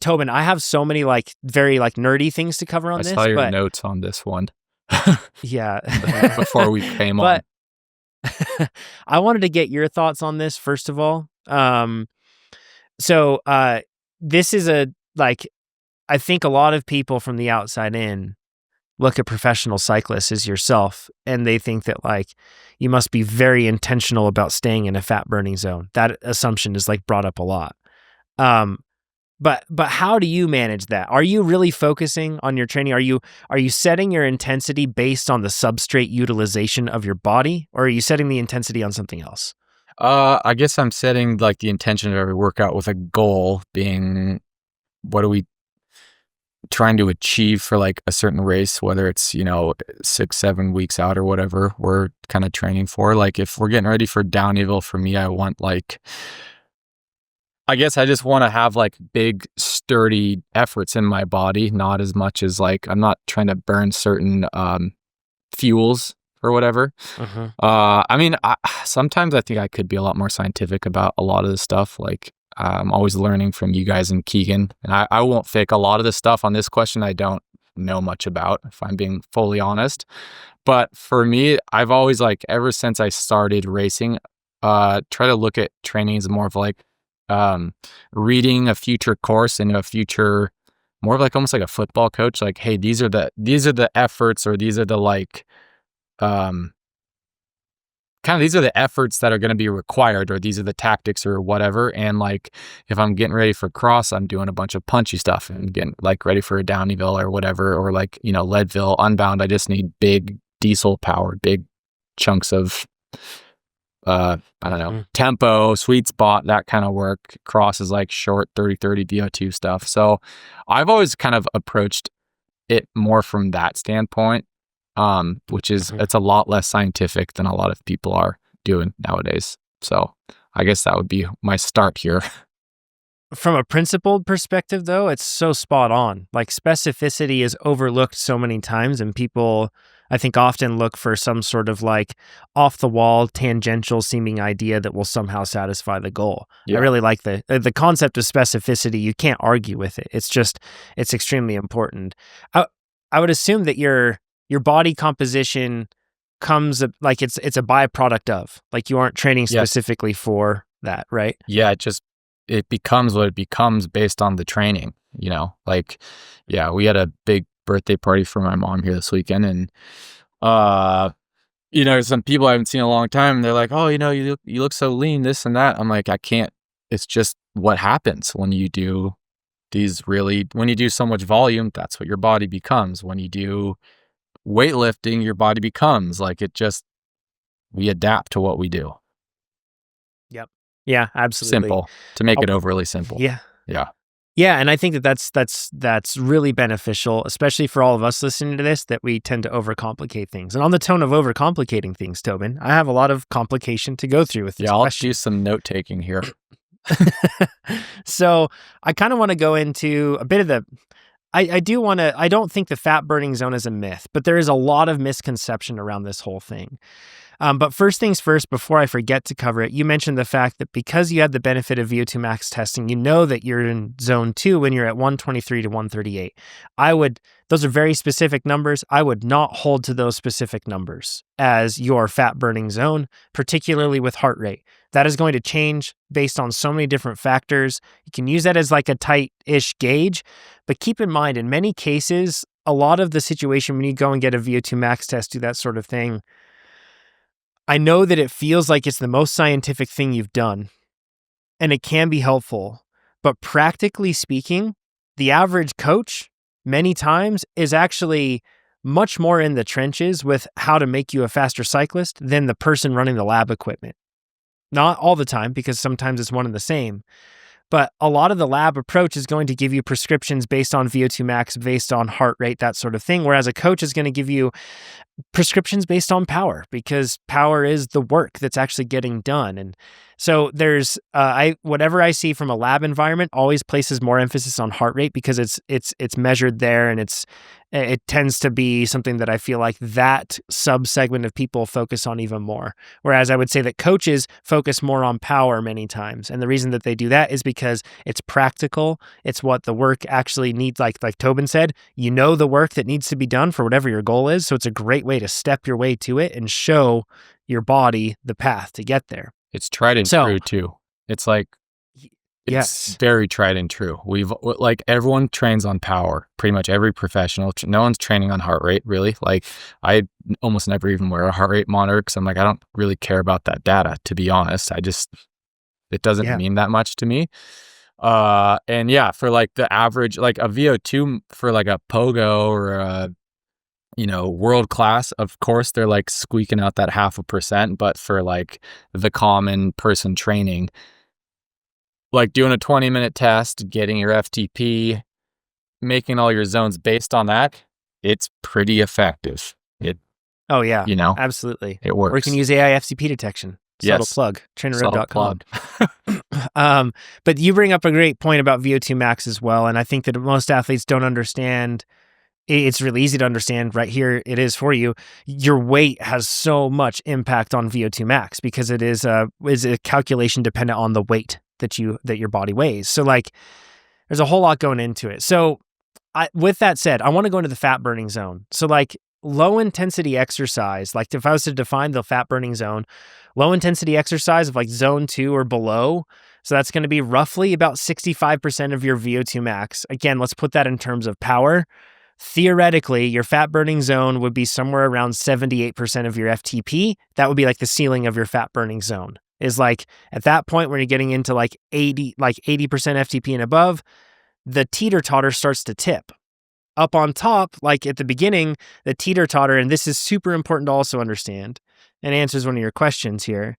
Tobin, I have so many very nerdy things to cover on this. I saw your notes on this one. Yeah. Before we came on. I wanted to get your thoughts on this, first of all. So this is I think a lot of people from the outside in look at professional cyclists as yourself, and they think that like you must be very intentional about staying in a fat burning zone. That assumption is like brought up a lot. But how do you manage that? Are you really focusing on your training? Are you setting your intensity based on the substrate utilization of your body, or are you setting the intensity on something else? I guess I'm setting like the intention of every workout with a goal being, what are we trying to achieve for like a certain race, whether it's, 6-7 weeks out or whatever we're kind of training for. Like if we're getting ready for downhill, for me, I guess I just want to have like big, sturdy efforts in my body, not as much as like, I'm not trying to burn certain fuels or whatever. Sometimes I think I could be a lot more scientific about a lot of this stuff. Like I'm always learning from you guys and Keegan, and I won't fake a lot of this stuff on this question. I don't know much about, if I'm being fully honest. But for me, I've always like, ever since I started racing, try to look at training as more of like, reading a future course and a future, more of like almost like a football coach. Like, hey, these are the efforts, or these are the like, these are the efforts that are going to be required, or these are the tactics or whatever. And like, if I'm getting ready for cross, I'm doing a bunch of punchy stuff and getting like ready for a Downeyville or whatever, or like, Leadville, Unbound. I just need big diesel powered, big chunks of, I don't know, tempo, sweet spot, that kind of work. Cross is like short 30-30 VO2 stuff. So I've always kind of approached it more from that standpoint. Which is, it's a lot less scientific than a lot of people are doing nowadays. So I guess that would be my start here. From a principled perspective, though, it's so spot on. Like specificity is overlooked so many times, and people, I think, often look for some sort of like off the wall, tangential seeming idea that will somehow satisfy the goal. Yeah. I really like the concept of specificity. You can't argue with it. It's extremely important. I would assume that your body composition comes like it's a byproduct of, like, you aren't training specifically for that, right? Yeah, it becomes what it becomes based on the training, like, yeah, we had a big birthday party for my mom here this weekend, and some people I haven't seen in a long time, they're like, oh, you look so lean, this and that. I'm like, I can't, it's just what happens when you do when you do so much volume. That's what your body becomes. When you do weightlifting, your body becomes like, we adapt to what we do. Yep. Yeah, absolutely. Simple, to make it overly simple. Yeah. Yeah. Yeah, and I think that's really beneficial, especially for all of us listening to this, that we tend to overcomplicate things. And on the tone of overcomplicating things, Tobin, I have a lot of complication to go through with this question. I'll do some note taking here. So I kind of want to go into a bit of I don't think the fat burning zone is a myth, but there is a lot of misconception around this whole thing. But first things first, before I forget to cover it, you mentioned the fact that because you had the benefit of VO2 max testing, you know that you're in zone 2 when you're at 123 to 138. Those are very specific numbers. I would not hold to those specific numbers as your fat burning zone, particularly with heart rate. That is going to change based on so many different factors. You can use that as like a tight-ish gauge, but keep in mind, in many cases, a lot of the situation when you go and get a VO2 max test, do that sort of thing, I know that it feels like it's the most scientific thing you've done, and it can be helpful, but practically speaking, the average coach many times is actually much more in the trenches with how to make you a faster cyclist than the person running the lab equipment. Not all the time, because sometimes it's one and the same, but a lot of the lab approach is going to give you prescriptions based on VO2 max, based on heart rate, that sort of thing, whereas a coach is going to give you prescriptions based on power, because power is the work that's actually getting done. And so there's whatever I see from a lab environment always places more emphasis on heart rate, because it's measured there, and it tends to be something that I feel like that subsegment of people focus on even more. Whereas I would say that coaches focus more on power many times. And the reason that they do that is because it's practical. It's what the work actually needs. Like Tobin said, the work that needs to be done for whatever your goal is. So it's a great way to step your way to it and show your body the path to get there. It's tried and true too. It's like, It's very tried and true. Like everyone trains on power, pretty much every professional. No one's training on heart rate, really. Like I almost never even wear a heart rate monitor because I'm like, I don't really care about that data, to be honest. It doesn't mean that much to me. And yeah, for like the average, like a VO2 for like a pogo or a, world class, of course, they're like squeaking out that 0.5%. But for like the common person training, like doing a 20-minute test, getting your FTP, making all your zones based on that, it's pretty effective. Oh yeah, absolutely. It works. Or you can use AI FTP detection. Subtle plug, TrainerRoad.com. But you bring up a great point about VO2 max as well. And I think that most athletes don't understand. It's really easy to understand right here. It is for you. Your weight has so much impact on VO2 max because it is a calculation dependent on the weight that your body weighs. So like there's a whole lot going into it. So with that said, I want to go into the fat burning zone. So like low intensity exercise, like if I was to define the fat burning zone, low intensity exercise of like zone 2 or below. So that's going to be roughly about 65% of your VO2 max. Again, let's put that in terms of power. Theoretically, your fat burning zone would be somewhere around 78% of your FTP. That would be like the ceiling of your fat burning zone. Is like at that point when you're getting into like 80% FTP and above, the teeter-totter starts to tip. Up on top, like at the beginning, the teeter-totter, and this is super important to also understand, and answers one of your questions here.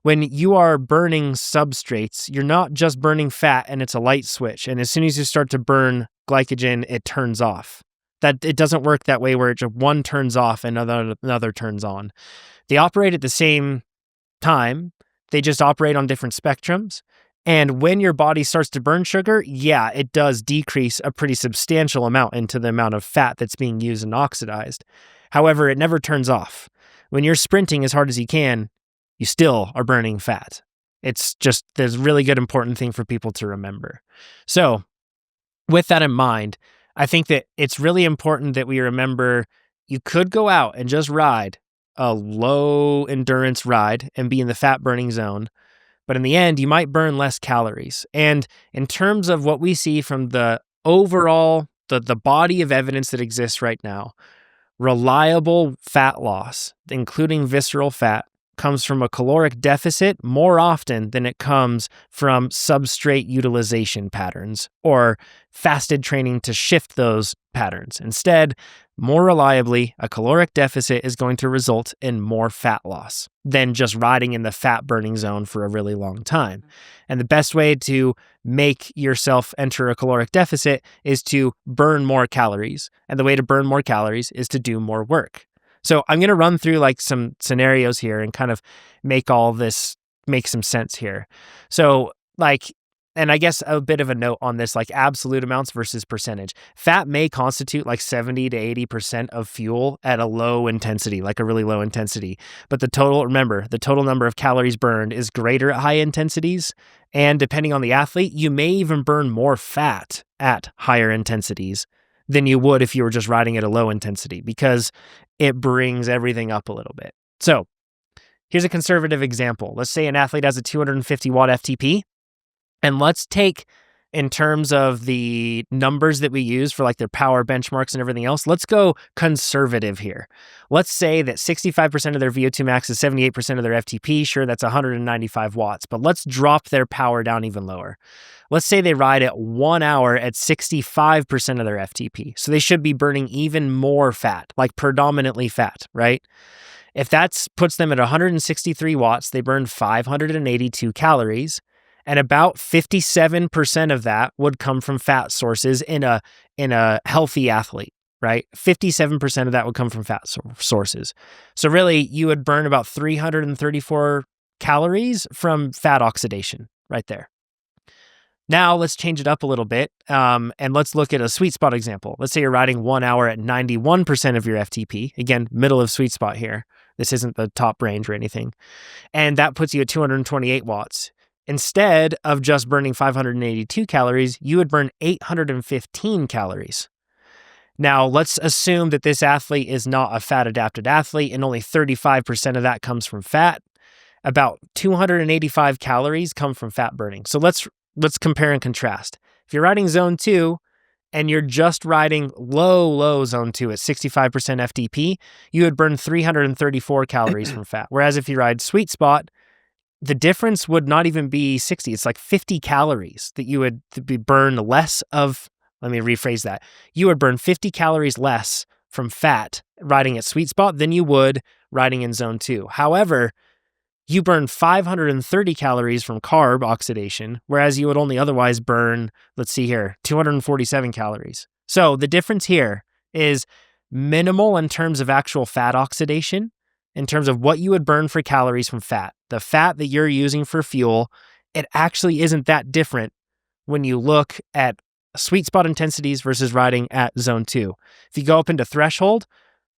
When you are burning substrates, you're not just burning fat and it's a light switch. And as soon as you start to burn glycogen, it turns off. That it doesn't work that way where just one turns off and another turns on. They operate at the same time. They just operate on different spectrums. And when your body starts to burn sugar, yeah, it does decrease a pretty substantial amount into the amount of fat that's being used and oxidized. However, it never turns off. When you're sprinting as hard as you can, you still are burning fat. It's just, there's a really good important thing for people to remember. So with that in mind, I think that it's really important that we remember you could go out and just ride a low endurance ride and be in the fat burning zone. But in the end, you might burn less calories. And in terms of what we see from the overall, the body of evidence that exists right now, reliable fat loss, including visceral fat, comes from a caloric deficit more often than it comes from substrate utilization patterns or fasted training to shift those patterns. Instead, more reliably, a caloric deficit is going to result in more fat loss than just riding in the fat burning zone for a really long time. And the best way to make yourself enter a caloric deficit is to burn more calories. And the way to burn more calories is to do more work. So I'm going to run through like some scenarios here and kind of make all this make some sense here. So like, and I guess a bit of a note on this, like absolute amounts versus percentage. Fat may constitute like 70 to 80% of fuel at a low intensity, like a really low intensity. But the total number of calories burned is greater at high intensities. And depending on the athlete, you may even burn more fat at higher intensities than you would if you were just riding at a low intensity because it brings everything up a little bit. So here's a conservative example. Let's say an athlete has a 250 watt FTP. And let's take, in terms of the numbers that we use for like their power benchmarks and everything else, let's go conservative here. Let's say that 65% of their VO2 max is 78% of their FTP. Sure, that's 195 watts, but let's drop their power down even lower. Let's say they ride at 1 hour at 65% of their FTP. So they should be burning even more fat, like predominantly fat, right? If that puts them at 163 watts, they burn 582 calories. And about 57% of that would come from fat sources in a healthy athlete, right? 57% of that would come from fat sources. So really, you would burn about 334 calories from fat oxidation right there. Now let's change it up a little bit, and let's look at a sweet spot example. Let's say you're riding 1 hour at 91% of your FTP. Again, middle of sweet spot here. This isn't the top range or anything. And that puts you at 228 watts. Instead of just burning 582 calories, you would burn 815 calories. Now, let's assume that this athlete is not a fat-adapted athlete and only 35% of that comes from fat. About 285 calories come from fat burning. So let's let's compare and contrast. If you're riding zone 2 and you're just riding low zone 2 at 65% FTP, you would burn 334 calories from fat. Whereas if you ride sweet spot, the difference would not even be 60. It's like 50 calories that you would burn less of. Let me rephrase that. You would burn 50 calories less from fat riding at sweet spot than you would riding in zone 2. However, you burn 530 calories from carb oxidation, whereas you would only otherwise burn, 247 calories. So the difference here is minimal in terms of actual fat oxidation, in terms of what you would burn for calories from fat. The fat that you're using for fuel, it actually isn't that different when you look at sweet spot intensities versus riding at zone 2. If you go up into threshold,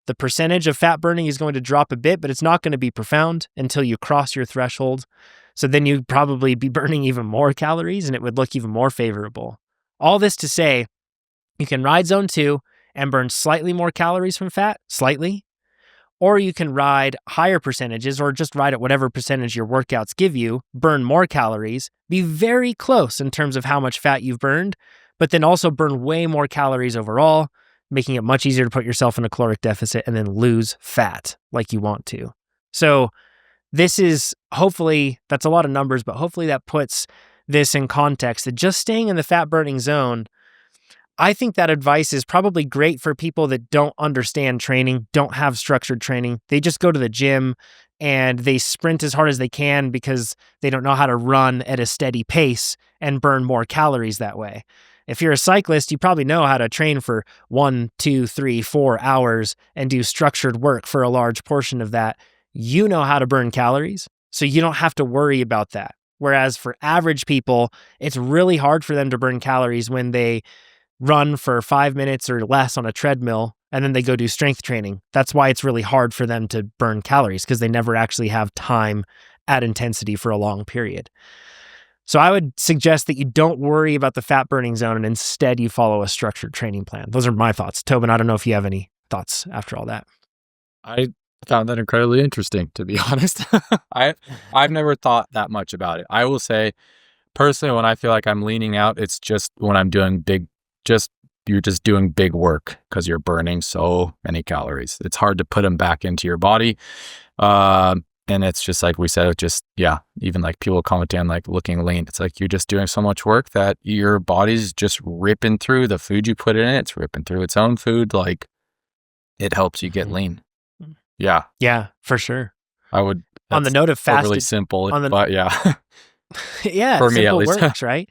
the percentage of fat burning is going to drop a bit, but it's not going to be profound until you cross your threshold. So then you'd probably be burning even more calories and it would look even more favorable. All this to say, you can ride zone 2 and burn slightly more calories from fat, slightly, or you can ride higher percentages or just ride at whatever percentage your workouts give you, burn more calories, be very close in terms of how much fat you've burned, but then also burn way more calories overall, making it much easier to put yourself in a caloric deficit and then lose fat like you want to. So this is hopefully, that's a lot of numbers, but hopefully that puts this in context that just staying in the fat burning zone, I think that advice is probably great for people that don't understand training, don't have structured training. They just go to the gym and they sprint as hard as they can because they don't know how to run at a steady pace and burn more calories that way. If you're a cyclist, you probably know how to train for 1, 2, 3, 4 hours and do structured work for a large portion of that. You know how to burn calories, so you don't have to worry about that. Whereas for average people, it's really hard for them to burn calories when they run for 5 minutes or less on a treadmill and then they go do strength training. That's why it's really hard for them to burn calories, because they never actually have time at intensity for a long period. So I would suggest that you don't worry about the fat burning zone and instead you follow a structured training plan. Those are my thoughts. Tobin, I don't know if you have any thoughts after all that. I found that incredibly interesting, to be honest. I've never thought that much about it. I will say, personally, when I feel like I'm leaning out, it's just when I'm doing you're just doing big work because you're burning so many calories. It's hard to put them back into your body. And it's just like we said, even like people commenting on like looking lean. It's like you're just doing so much work that your body's just ripping through the food you put in it. It's ripping through its own food. Like it helps you get lean. Yeah. Yeah, for sure. I would. On the note of fasted, really simple, but yeah. Yeah, for me at least. Works, right?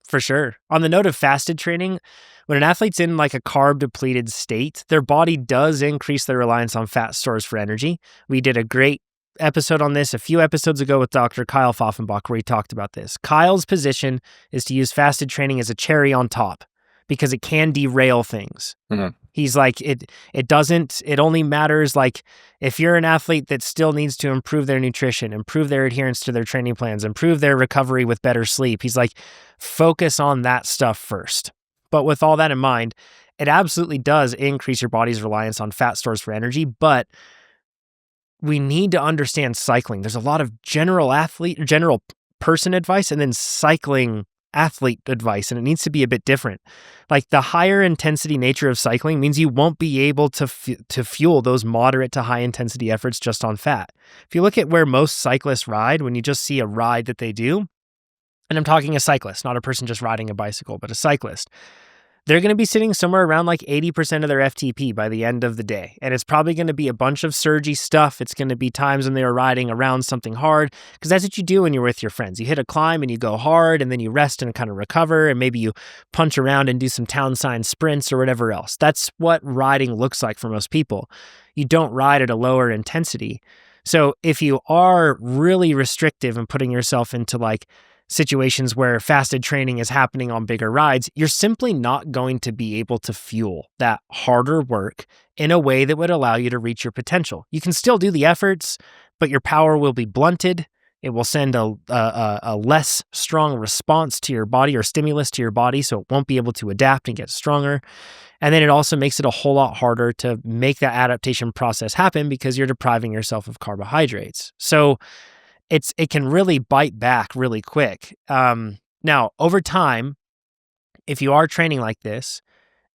For sure. On the note of fasted training, when an athlete's in like a carb depleted state, their body does increase their reliance on fat stores for energy. We did a great episode on this a few episodes ago with Dr. Kyle Pfaffenbach where he talked about this. Kyle's position is to use fasted training as a cherry on top because it can derail things. Mm-hmm. He's like, it only matters like if you're an athlete that still needs to improve their nutrition, improve their adherence to their training plans, improve their recovery with better sleep. He's like, focus on that stuff first. But with all that in mind, it absolutely does increase your body's reliance on fat stores for energy, but we need to understand cycling. There's a lot of general person advice and then cycling athlete advice, and it needs to be a bit different. Like the higher intensity nature of cycling means you won't be able to fuel those moderate to high intensity efforts just on fat. If you look at where most cyclists ride, when you just see a ride that they do, and I'm talking a cyclist, not a person just riding a bicycle, but a cyclist, they're going to be sitting somewhere around like 80% of their FTP by the end of the day. And it's probably going to be a bunch of surgy stuff. It's going to be times when they're riding around something hard, because that's what you do when you're with your friends. You hit a climb and you go hard and then you rest and kind of recover, and maybe you punch around and do some town sign sprints or whatever else. That's what riding looks like for most people. You don't ride at a lower intensity. So if you are really restrictive and putting yourself into like situations where fasted training is happening on bigger rides, you're simply not going to be able to fuel that harder work in a way that would allow you to reach your potential. You can still do the efforts, but your power will be blunted. It will send a less strong response to your body or stimulus to your body, so it won't be able to adapt and get stronger. And then it also makes it a whole lot harder to make that adaptation process happen because you're depriving yourself of carbohydrates. So it can really bite back really quick. Now, over time, if you are training like this,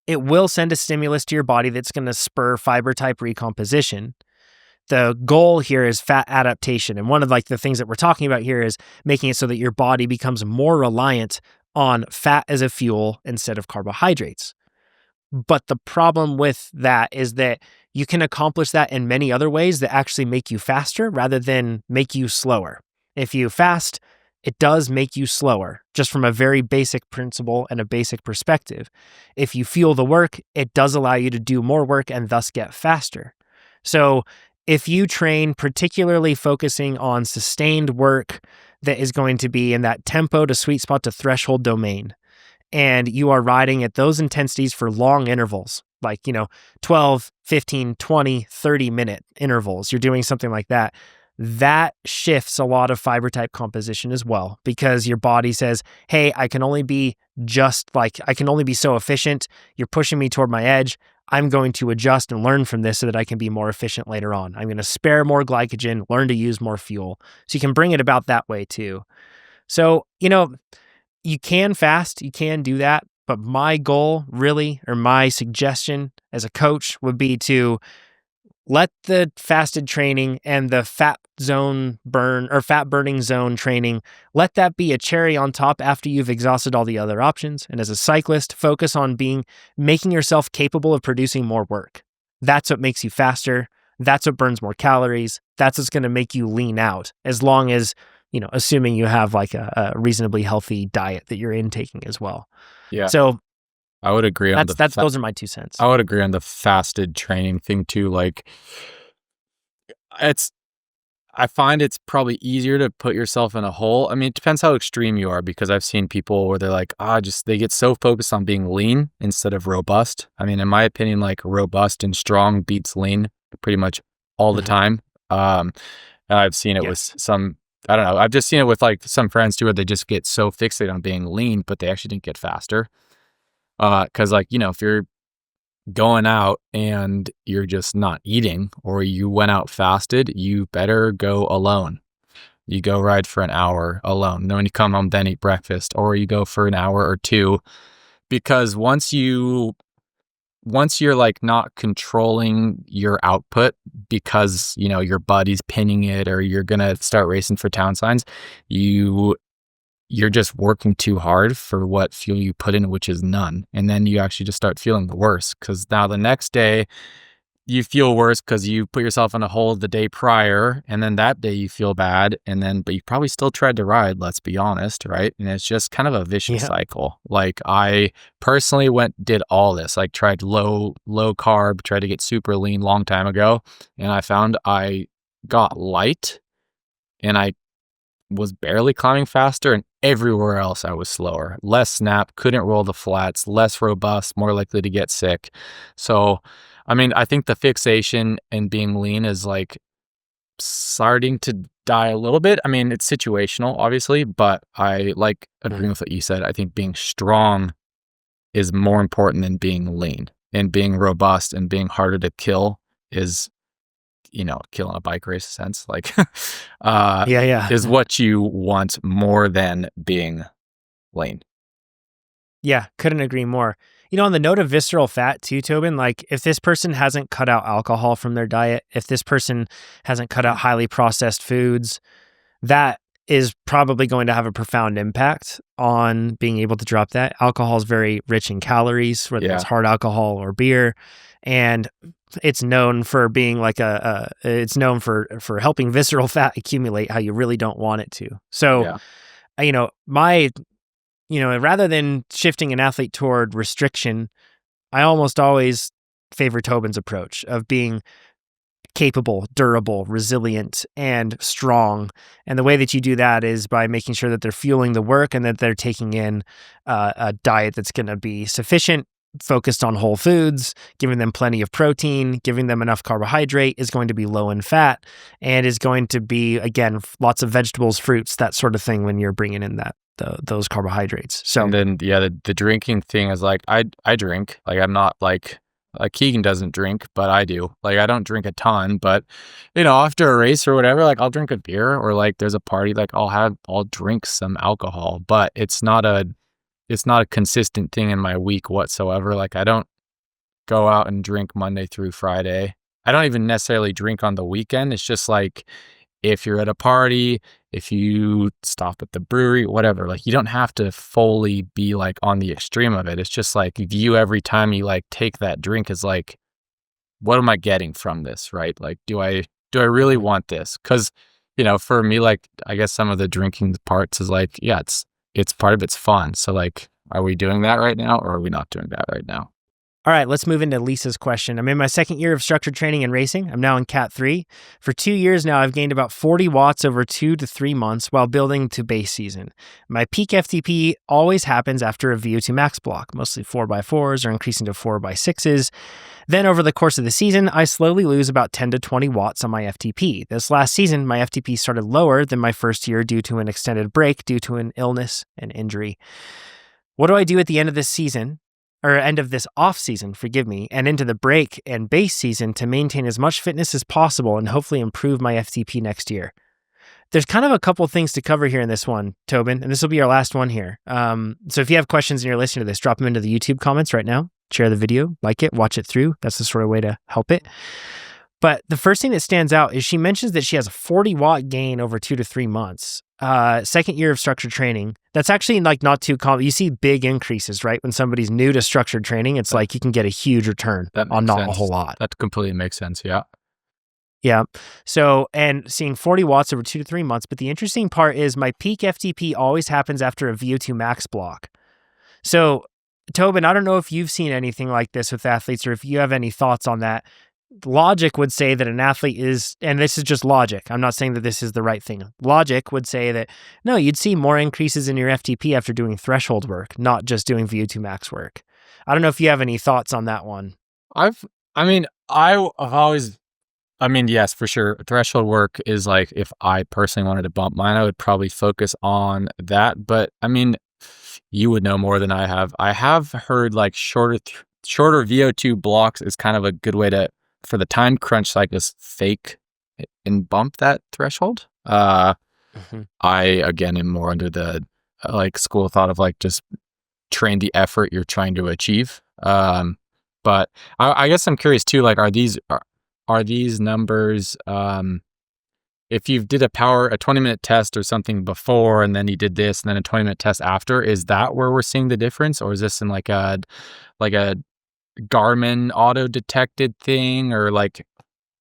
it will send a stimulus to your body that's going to spur fiber type recomposition. The goal here is fat adaptation. And one of the things that we're talking about here is making it so that your body becomes more reliant on fat as a fuel instead of carbohydrates. But the problem with that is that you can accomplish that in many other ways that actually make you faster rather than make you slower. If you fast, it does make you slower, just from a very basic principle and a basic perspective. If you fuel the work, it does allow you to do more work and thus get faster. So if you train particularly focusing on sustained work that is going to be in that tempo to sweet spot to threshold domain, and you are riding at those intensities for long intervals, 12, 15, 20, 30-minute intervals, you're doing something like that, that shifts a lot of fiber type composition as well, because your body says, hey, I can only be so efficient. You're pushing me toward my edge. I'm going to adjust and learn from this so that I can be more efficient later on. I'm going to spare more glycogen, learn to use more fuel. So you can bring it about that way too. So, you can fast, you can do that, but my goal really, or my suggestion as a coach would be to let the fasted training and the fat burning zone training, let that be a cherry on top after you've exhausted all the other options. And as a cyclist, focus on making yourself capable of producing more work. That's what makes you faster. That's what burns more calories. That's what's going to make you lean out, as long as, assuming you have a reasonably healthy diet that you're intaking as well. Yeah. So I would agree on those are my 2 cents. I would agree on the fasted training thing too. I find it's probably easier to put yourself in a hole. I mean, it depends how extreme you are, because I've seen people where they're like, they get so focused on being lean instead of robust. I mean, in my opinion, robust and strong beats lean pretty much all the time. And I've seen it with some, I don't know, I've just seen it with some friends too, where they just get so fixated on being lean, but they actually didn't get faster. Cause if you're going out and you're just not eating, or you went out fasted, you better go alone. You go ride for an hour alone. Then when you come home, then eat breakfast, or you go for an hour or two, because once you're not controlling your output because, your buddy's pinning it, or you're going to start racing for town signs, you're just working too hard for what fuel you put in, which is none. And then you actually just start feeling worse, because now the next day you feel worse because you put yourself in a hole the day prior, and then that day you feel bad, but you probably still tried to ride, let's be honest, right? And it's just kind of a vicious cycle. I personally did all this, tried low carb, tried to get super lean long time ago, and I found I got light and I was barely climbing faster, and everywhere else I was slower, less snap, couldn't roll the flats, less robust, more likely to get sick. So, I mean, I think the fixation and being lean is starting to die a little bit. I mean, it's situational, obviously, but I agreeing with what you said. I think being strong is more important than being lean, and being robust and being harder to kill is, killing a bike race sense, is what you want more than being lean. Yeah, couldn't agree more. On the note of visceral fat too, Tobin, if this person hasn't cut out alcohol from their diet, if this person hasn't cut out highly processed foods, that is probably going to have a profound impact on being able to drop that. Alcohol is very rich in calories, whether it's hard alcohol or beer. And it's known for being it's known for helping visceral fat accumulate how you really don't want it to. So, rather than shifting an athlete toward restriction, I almost always favor Tobin's approach of being capable, durable, resilient, and strong. And the way that you do that is by making sure that they're fueling the work and that they're taking in a diet that's going to be sufficient, focused on whole foods, giving them plenty of protein, giving them enough carbohydrate, is going to be low in fat, and is going to be, again, lots of vegetables, fruits, that sort of thing when you're bringing in those carbohydrates. So, and then the drinking thing is I drink. I'm not Like Keegan doesn't drink, but I do. Like I don't drink a ton, but after a race or whatever, like I'll drink a beer, or like there's a party, like I'll drink some alcohol, but it's not a consistent thing in my week whatsoever. Like I don't go out and drink Monday through Friday. I don't even necessarily drink on the weekend. It's just like if you're at a party, if you stop at the brewery, whatever, like you don't have to fully be like on the extreme of it. It's just like view every time you like take that drink as like, what am I getting from this? Right? Like, do I really want this? Cause for me, like, I guess some of the drinking parts is like, yeah, it's part of it's fun. So like, are we doing that right now or are we not doing that right now? All right, let's move into Lisa's question. I'm in my second year of structured training and racing. I'm now in Cat 3. For 2 years now, I've gained about 40 watts over 2 to 3 months while building to base season. My peak FTP always happens after a VO2 max block, mostly 4x4s or increasing to 4x6s. Then over the course of the season, I slowly lose about 10 to 20 watts on my FTP. This last season, my FTP started lower than my first year due to an extended break due to an illness and injury. What do I do at the end of this season? Or end of this off season, forgive me, and into the break and base season to maintain as much fitness as possible and hopefully improve my FTP next year? There's kind of a couple things to cover here in this one, Tobin, and this will be our last one here. So if you have questions and you're listening to this, drop them into the YouTube comments right now. Share the video, like it, watch it through. That's the sort of way to help it. But the first thing that stands out is she mentions that she has a 40 watt gain over 2 to 3 months. Second year of structured training. That's actually like not too common. You see big increases, right? When somebody's new to structured training, it's like you can get a huge return on not a whole lot. That completely makes sense. Yeah. Yeah. So, and seeing 40 watts over 2 to 3 months. But the interesting part is my peak FTP always happens after a VO2 max block. So, Tobin, I don't know if you've seen anything like this with athletes or if you have any thoughts on that. Logic would say that an athlete is, and this is just logic, I'm not saying that this is the right thing. Logic would say that, no, you'd see more increases in your FTP after doing threshold work, not just doing VO2 max work. I don't know if you have any thoughts on that one. I've always, yes, for sure. Threshold work is like, if I personally wanted to bump mine, I would probably focus on that. But you would know more than I have. I have heard like shorter VO2 blocks is kind of a good way for the time crunch cyclists fake and bump that threshold. I, again, am more under the like school of thought of like just train the effort you're trying to achieve. But I guess I'm curious too, like, are these numbers, if you did a 20-minute test or something before, and then you did this and then a 20-minute test after, is that where we're seeing the difference? Or is this in like a Garmin auto detected thing, or like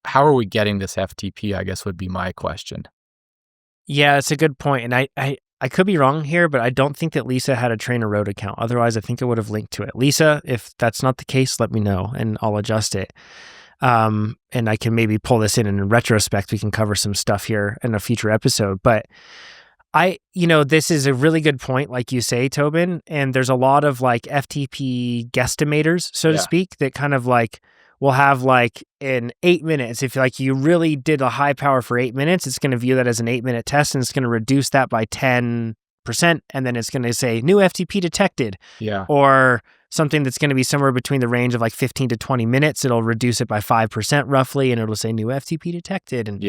how are we getting this FTP, I guess would be my question. Yeah, it's a good point. And I could be wrong here, but I don't think that Lisa had a TrainerRoad account. Otherwise, I think I would have linked to it. Lisa, if that's not the case, let me know and I'll adjust it. And I can maybe pull this in retrospect, we can cover some stuff here in a future episode. But this is a really good point, like you say, Tobin, and there's a lot of like FTP guesstimators, so to speak, that kind of like will have like in 8 minutes, if like you really did a high power for 8 minutes, it's going to view that as an 8-minute test and it's going to reduce that by 10%. And then it's going to say new FTP detected. Yeah. Or something that's going to be somewhere between the range of like 15 to 20 minutes. It'll reduce it by 5% roughly. And it'll say new FTP detected. And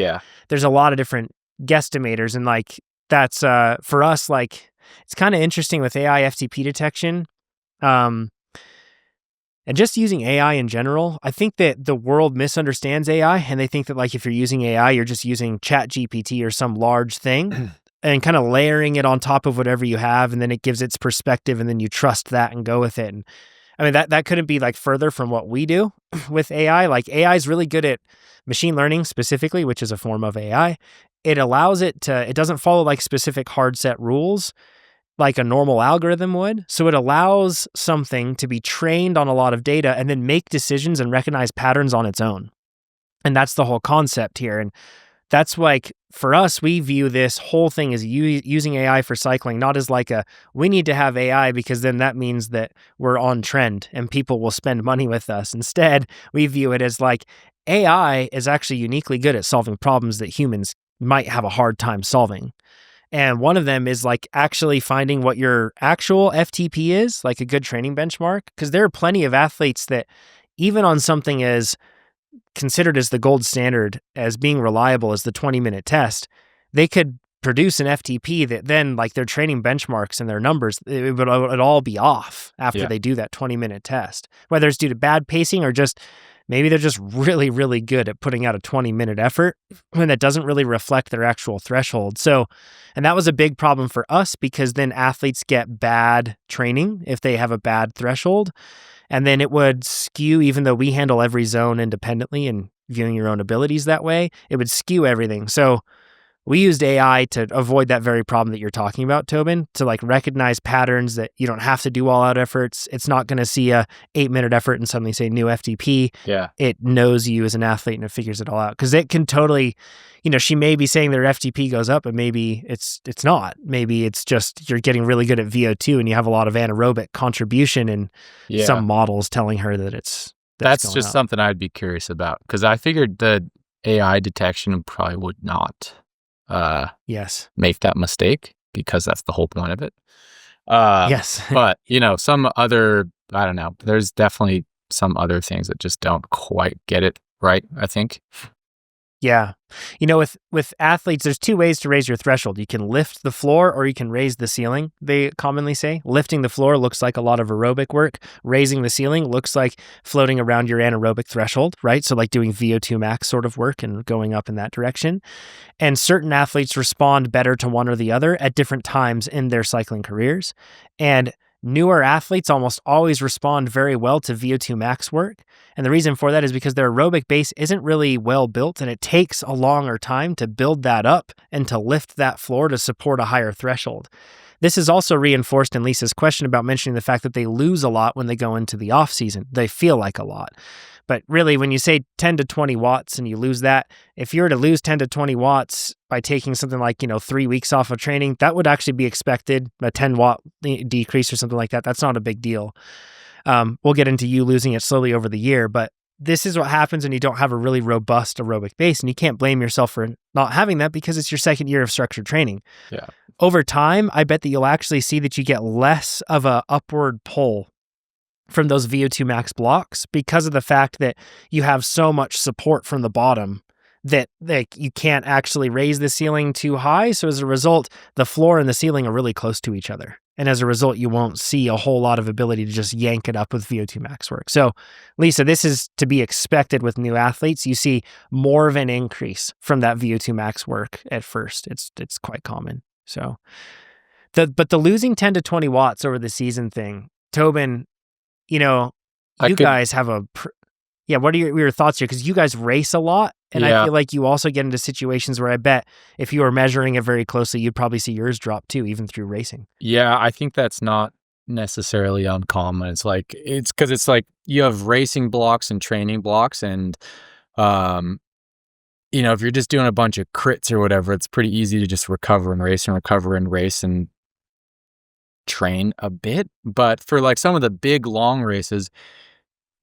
there's a lot of different guesstimators. And like, that's for us, like it's kind of interesting with AI FTP detection. And just using AI in general, I think that the world misunderstands AI and they think that like if you're using AI, you're just using ChatGPT or some large thing and kind of layering it on top of whatever you have, and then it gives its perspective and then you trust that and go with it. And I mean, that couldn't be like further from what we do with AI. Like AI is really good at machine learning specifically, which is a form of AI. It allows it doesn't follow like specific hard set rules like a normal algorithm would. So it allows something to be trained on a lot of data and then make decisions and recognize patterns on its own. And that's the whole concept here. And that's like, for us, we view this whole thing as using AI for cycling, not as like we need to have AI because then that means that we're on trend and people will spend money with us. Instead, we view it as like AI is actually uniquely good at solving problems that humans might have a hard time solving. And one of them is like actually finding what your actual FTP is, like a good training benchmark, because there are plenty of athletes that even on something as considered as the gold standard as being reliable as the 20-minute test, they could produce an FTP that then, like, their training benchmarks and their numbers, it would all be off after they do that 20-minute test, whether it's due to bad pacing or just maybe they're just really, really good at putting out a 20-minute effort when that doesn't really reflect their actual threshold. So, and that was a big problem for us because then athletes get bad training if they have a bad threshold. And then it would skew, even though we handle every zone independently and viewing your own abilities that way, it would skew everything. So we used AI to avoid that very problem that you're talking about, Tobin, to like recognize patterns that you don't have to do all out efforts. It's not going to see a 8-minute effort and suddenly say new FTP. Yeah. It knows you as an athlete and it figures it all out. Because it can totally, she may be saying their FTP goes up, but maybe it's not. Maybe it's just you're getting really good at VO2 and you have a lot of anaerobic contribution and some models telling her that that's just something I'd be curious about, because I figured the AI detection probably would not make that mistake, because that's the whole point of it. Yes. But, some other, I don't know, there's definitely some other things that just don't quite get it right, I think. Yeah. With athletes, there's two ways to raise your threshold. You can lift the floor or you can raise the ceiling, they commonly say. Lifting the floor looks like a lot of aerobic work. Raising the ceiling looks like floating around your anaerobic threshold, right? So like doing VO2 max sort of work and going up in that direction. And certain athletes respond better to one or the other at different times in their cycling careers. And newer athletes almost always respond very well to VO2 max work. And the reason for that is because their aerobic base isn't really well built, and it takes a longer time to build that up and to lift that floor to support a higher threshold. This is also reinforced in Lisa's question about mentioning the fact that they lose a lot when they go into the off season. They feel like a lot. But really, when you say 10 to 20 watts and you lose that, if you were to lose 10 to 20 watts by taking something like, 3 weeks off of training, that would actually be expected, a 10 watt decrease or something like that. That's not a big deal. We'll get into you losing it slowly over the year, but this is what happens when you don't have a really robust aerobic base, and you can't blame yourself for not having that because it's your second year of structured training. Yeah. Over time, I bet that you'll actually see that you get less of a upward pull from those VO2 max blocks because of the fact that you have so much support from the bottom that you can't actually raise the ceiling too high. So as a result, the floor and the ceiling are really close to each other. And as a result, you won't see a whole lot of ability to just yank it up with VO2 max work. So Lisa, this is to be expected with new athletes. You see more of an increase from that VO2 max work at first. It's quite common. So but the losing 10 to 20 watts over the season thing, Tobin, guys have what are your thoughts here? Because you guys race a lot, and I feel like you also get into situations where I bet if you were measuring it very closely, you'd probably see yours drop too, even through racing. Yeah, I think that's not necessarily uncommon. It's because it's like you have racing blocks and training blocks, and if you're just doing a bunch of crits or whatever, it's pretty easy to just recover and race and train a bit. But for like some of the big long races,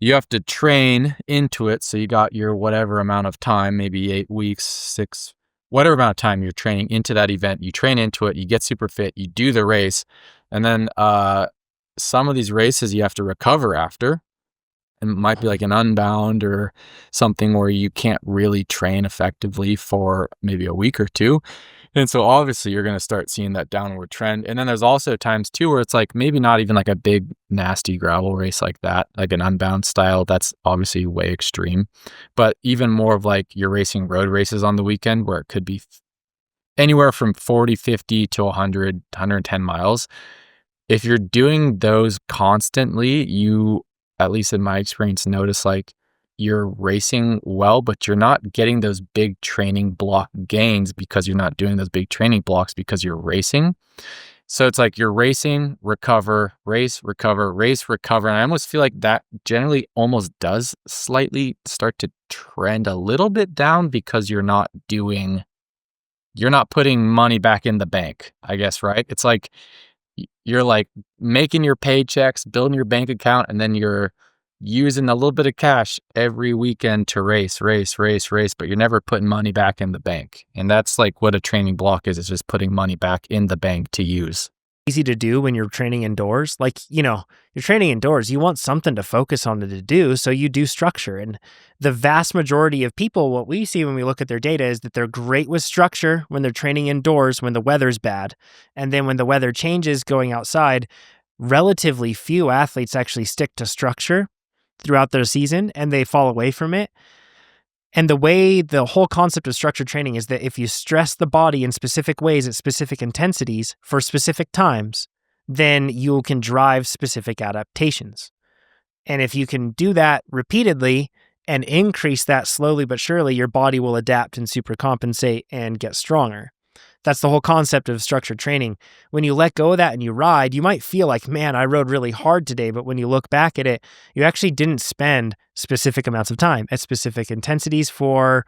you have to train into it. So you got your whatever amount of time, maybe 8 weeks, 6, whatever amount of time you're training into that event. You train into it, you get super fit, you do the race. And then some of these races you have to recover after. And it might be like an unbound or something where you can't really train effectively for maybe a week or two. And so obviously you're going to start seeing that downward trend. And then there's also times too where it's like maybe not even like a big nasty gravel race like that, like an unbound style. That's obviously way extreme. But even more of like you're racing road races on the weekend where it could be anywhere from 40, 50 to 100, 110 miles. If you're doing those constantly, you, at least in my experience, notice like you're racing well, but you're not getting those big training block gains because you're not doing those big training blocks because you're racing. So it's like you're racing, recover, race, recover, race, recover. And I almost feel like that generally almost does slightly start to trend a little bit down because you're not putting money back in the bank, I guess, right? It's like you're like making your paychecks, building your bank account, and then you're using a little bit of cash every weekend to race, but you're never putting money back in the bank. And that's like what a training block is. It's just putting money back in the bank to use. easy to do when you're training indoors. Like, you're training indoors, you want something to focus on to do, so you do structure. And the vast majority of people, what we see when we look at their data is that they're great with structure when they're training indoors when the weather's bad. And then when the weather changes going outside, relatively few athletes actually stick to structure throughout their season and they fall away from it. And the whole concept of structured training is that if you stress the body in specific ways at specific intensities for specific times, then you can drive specific adaptations. And if you can do that repeatedly and increase that slowly but surely, your body will adapt and supercompensate and get stronger. That's the whole concept of structured training. When you let go of that and you ride, you might feel like, man, I rode really hard today. But when you look back at it, you actually didn't spend specific amounts of time at specific intensities for,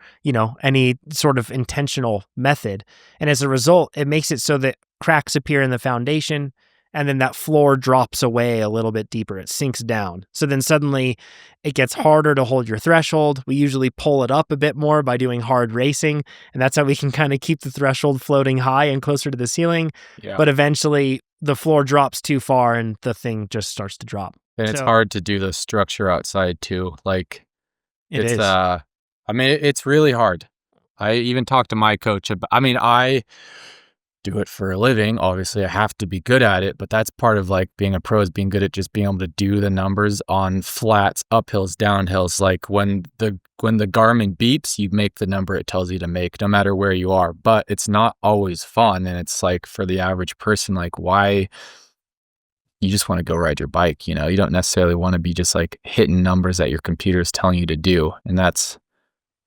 any sort of intentional method. And as a result, it makes it so that cracks appear in the foundation and then that floor drops away a little bit deeper. It sinks down. So then suddenly it gets harder to hold your threshold. We usually pull it up a bit more by doing hard racing. And that's how we can kind of keep the threshold floating high and closer to the ceiling. Yeah. But eventually the floor drops too far and the thing just starts to drop. And it's hard to do the structure outside too. Like it's, it's really hard. I even talked to my coach about, I do it for a living. Obviously I have to be good at it, but that's part of like being a pro, is being good at just being able to do the numbers on flats, uphills, downhills. Like when the Garmin beeps, you make the number it tells you to make no matter where you are, but it's not always fun. And it's like for the average person, like why you just want to go ride your bike, you don't necessarily want to be just like hitting numbers that your computer's telling you to do. And that's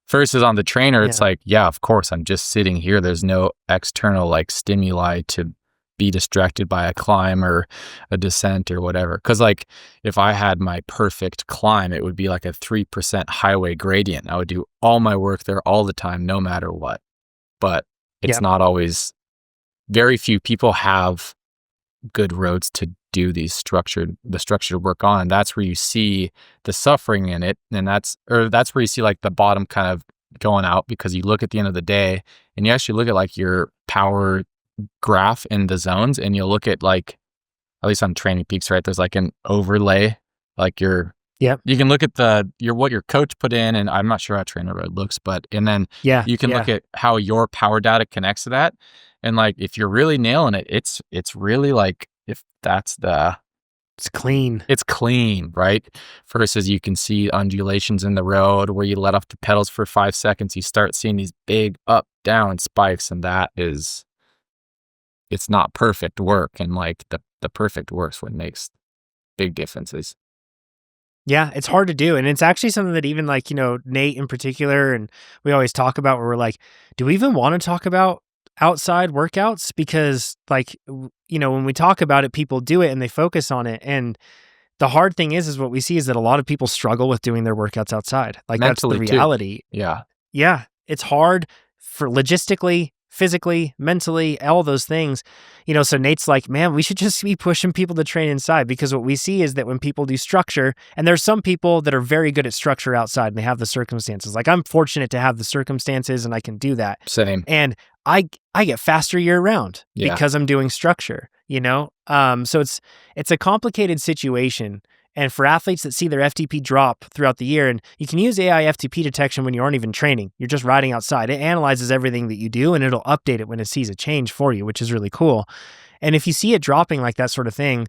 versus on the trainer, it's like, yeah, of course, I'm just sitting here. There's no external like stimuli to be distracted by a climb or a descent or whatever. Because like if I had my perfect climb, it would be like a 3% highway gradient. I would do all my work there all the time, no matter what. But it's not always, very few people have good roads to do the structured work on. And that's where you see the suffering in it. And that's where you see like the bottom kind of going out, because you look at the end of the day and you actually look at like your power graph in the zones, and you'll look at like, at least on Training Peaks, right? There's like an overlay, like you can look at what your coach put in, and I'm not sure how TrainerRoad looks, but, and then you can look at how your power data connects to that. And like, if you're really nailing it, it's really like, if that's it's clean. It's clean, right? Versus you can see undulations in the road where you let off the pedals for 5 seconds, you start seeing these big up, down spikes. And it's not perfect work. And like the perfect work's what makes big differences. Yeah, it's hard to do. And it's actually something that even like, Nate in particular, and we always talk about, where we're like, do we even want to talk about outside workouts? Because like, when we talk about it, people do it and they focus on it. And the hard thing is what we see is that a lot of people struggle with doing their workouts outside. Like mentally, that's the reality. Too. Yeah. Yeah. It's hard for logistically, physically, mentally, all those things. So Nate's like, man, we should just be pushing people to train inside, because what we see is that when people do structure, and there's some people that are very good at structure outside and they have the circumstances. Like I'm fortunate to have the circumstances and I can do that. Same. And I get faster year round because I'm doing structure, So it's a complicated situation. And for athletes that see their FTP drop throughout the year, and you can use AI FTP detection when you aren't even training, you're just riding outside. It analyzes everything that you do and it'll update it when it sees a change for you, which is really cool. And if you see it dropping like that sort of thing,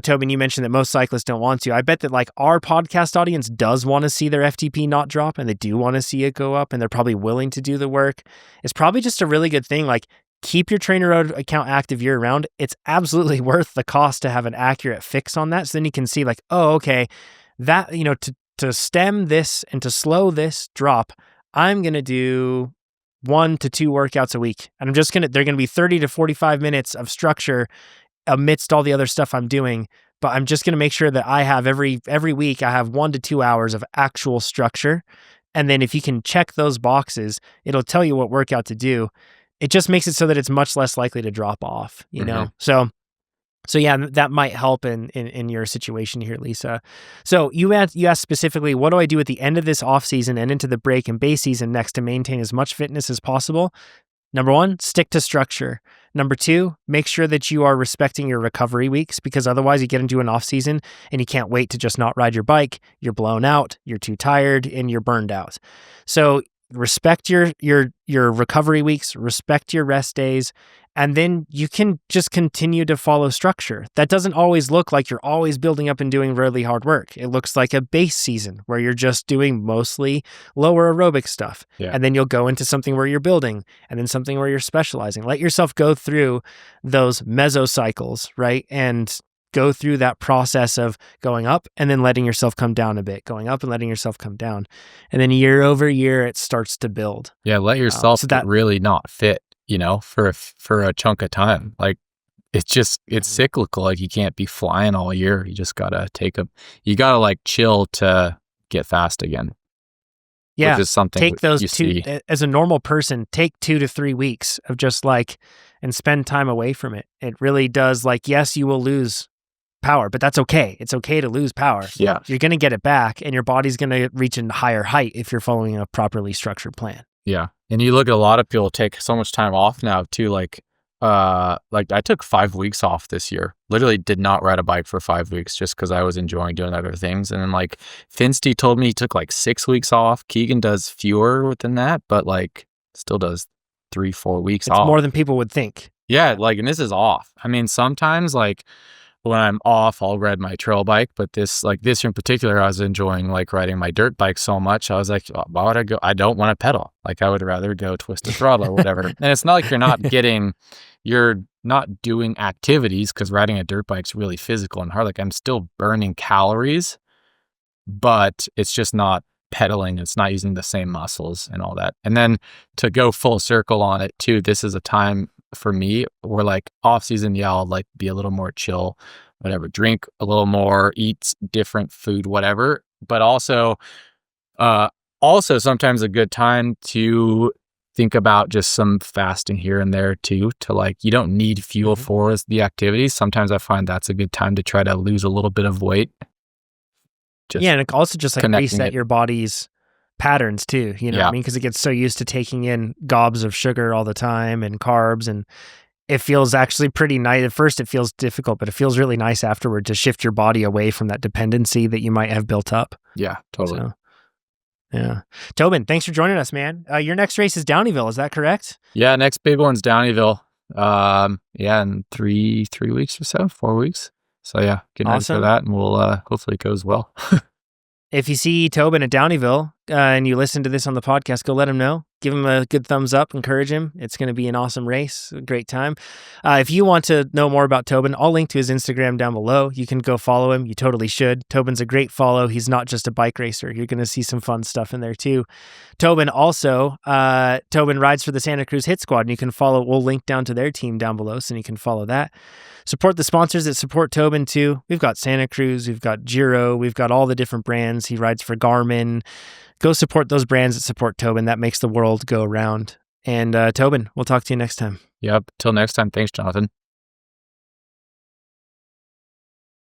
Tobin, you mentioned that most cyclists don't want to. I bet that like our podcast audience does want to see their FTP not drop, and they do want to see it go up, and they're probably willing to do the work. It's probably just a really good thing. Like, keep your TrainerRoad account active year round. It's absolutely worth the cost to have an accurate fix on that. So then you can see like, oh, okay, that, to stem this and to slow this drop, I'm going to do 1 to 2 workouts a week. And they're going to be 30 to 45 minutes of structure amidst all the other stuff I'm doing. But I'm just going to make sure that I have every week, I have 1 to 2 hours of actual structure. And then if you can check those boxes, it'll tell you what workout to do. It just makes it so that it's much less likely to drop off, know? So yeah, that might help in your situation here, Lisa. So you asked specifically, what do I do at the end of this off season and into the break and base season next to maintain as much fitness as possible? Number 1, stick to structure. Number 2, make sure that you are respecting your recovery weeks, because otherwise you get into an off season and you can't wait to just not ride your bike. You're blown out, you're too tired, and you're burned out. So respect your recovery weeks, respect your rest days, and then you can just continue to follow structure. That doesn't always look like you're always building up and doing really hard work. It looks like a base season where you're just doing mostly lower aerobic stuff. Yeah. And then you'll go into something where you're building, and then something where you're specializing. Let yourself go through those mesocycles, right? And go through that process of going up and then letting yourself come down a bit, going up and letting yourself come down. And then year over year, it starts to build. Yeah, let yourself get really not fit, for a chunk of time. Like it's cyclical. Like you can't be flying all year. You just gotta like chill to get fast again. Yeah, which is something take those you see. As a normal person, take 2 to 3 weeks of just and spend time away from it. It really does. Yes, you will lose power, but that's okay. It's okay to lose power. Yeah. You're going to get it back, and your body's going to reach a higher height if you're following a properly structured plan. Yeah. And you look at a lot of people take so much time off now too. I took 5 weeks off this year. Literally did not ride a bike for 5 weeks just because I was enjoying doing other things. And then Finsty told me he took 6 weeks off. Keegan does fewer than that, but still does 3-4 weeks off. It's more than people would think. Yeah. And this is off. I mean, sometimes when I'm off, I'll ride my trail bike, but this year in particular, I was enjoying riding my dirt bike so much. I was like, why would I go? I don't want to pedal. I would rather go twist a throttle or whatever. And it's not like you're not doing activities, because riding a dirt bike's really physical and hard. I'm still burning calories, but it's just not pedaling. It's not using the same muscles and all that. And then to go full circle on it too, this is a time for me where off season, I'll be a little more chill, whatever, drink a little more, eat different food, whatever. But also sometimes a good time to think about just some fasting here and there too, to you don't need fuel for the activities. Sometimes I find that's a good time to try to lose a little bit of weight. And it also just reset your body's patterns too, what I mean? Because it gets so used to taking in gobs of sugar all the time and carbs, and it feels actually pretty nice. At first it feels difficult, but it feels really nice afterward to shift your body away from that dependency that you might have built up. Yeah, totally. So, yeah. Tobin, thanks for joining us, man. Your next race is Downeyville, is that correct? Yeah, next big one's Downeyville. In 3 weeks or so, 4 weeks. So yeah, getting ready for that, and we'll hopefully it goes well. If you see Tobin at Downeyville and you listen to this on the podcast, go let him know. Give him a good thumbs up, encourage him. It's going to be an awesome race, a great time. If you want to know more about Tobin, I'll link to his Instagram down below. You can go follow him. You totally should. Tobin's a great follow. He's not just a bike racer. You're going to see some fun stuff in there too. Tobin rides for the Santa Cruz Hit Squad, and you can follow. We'll link down to their team down below, so you can follow that. Support the sponsors that support Tobin too. We've got Santa Cruz, we've got Giro, we've got all the different brands. He rides for Garmin. Go support those brands that support Tobin. That makes the world go round. And Tobin, we'll talk to you next time. Yep. Till next time. Thanks, Jonathan.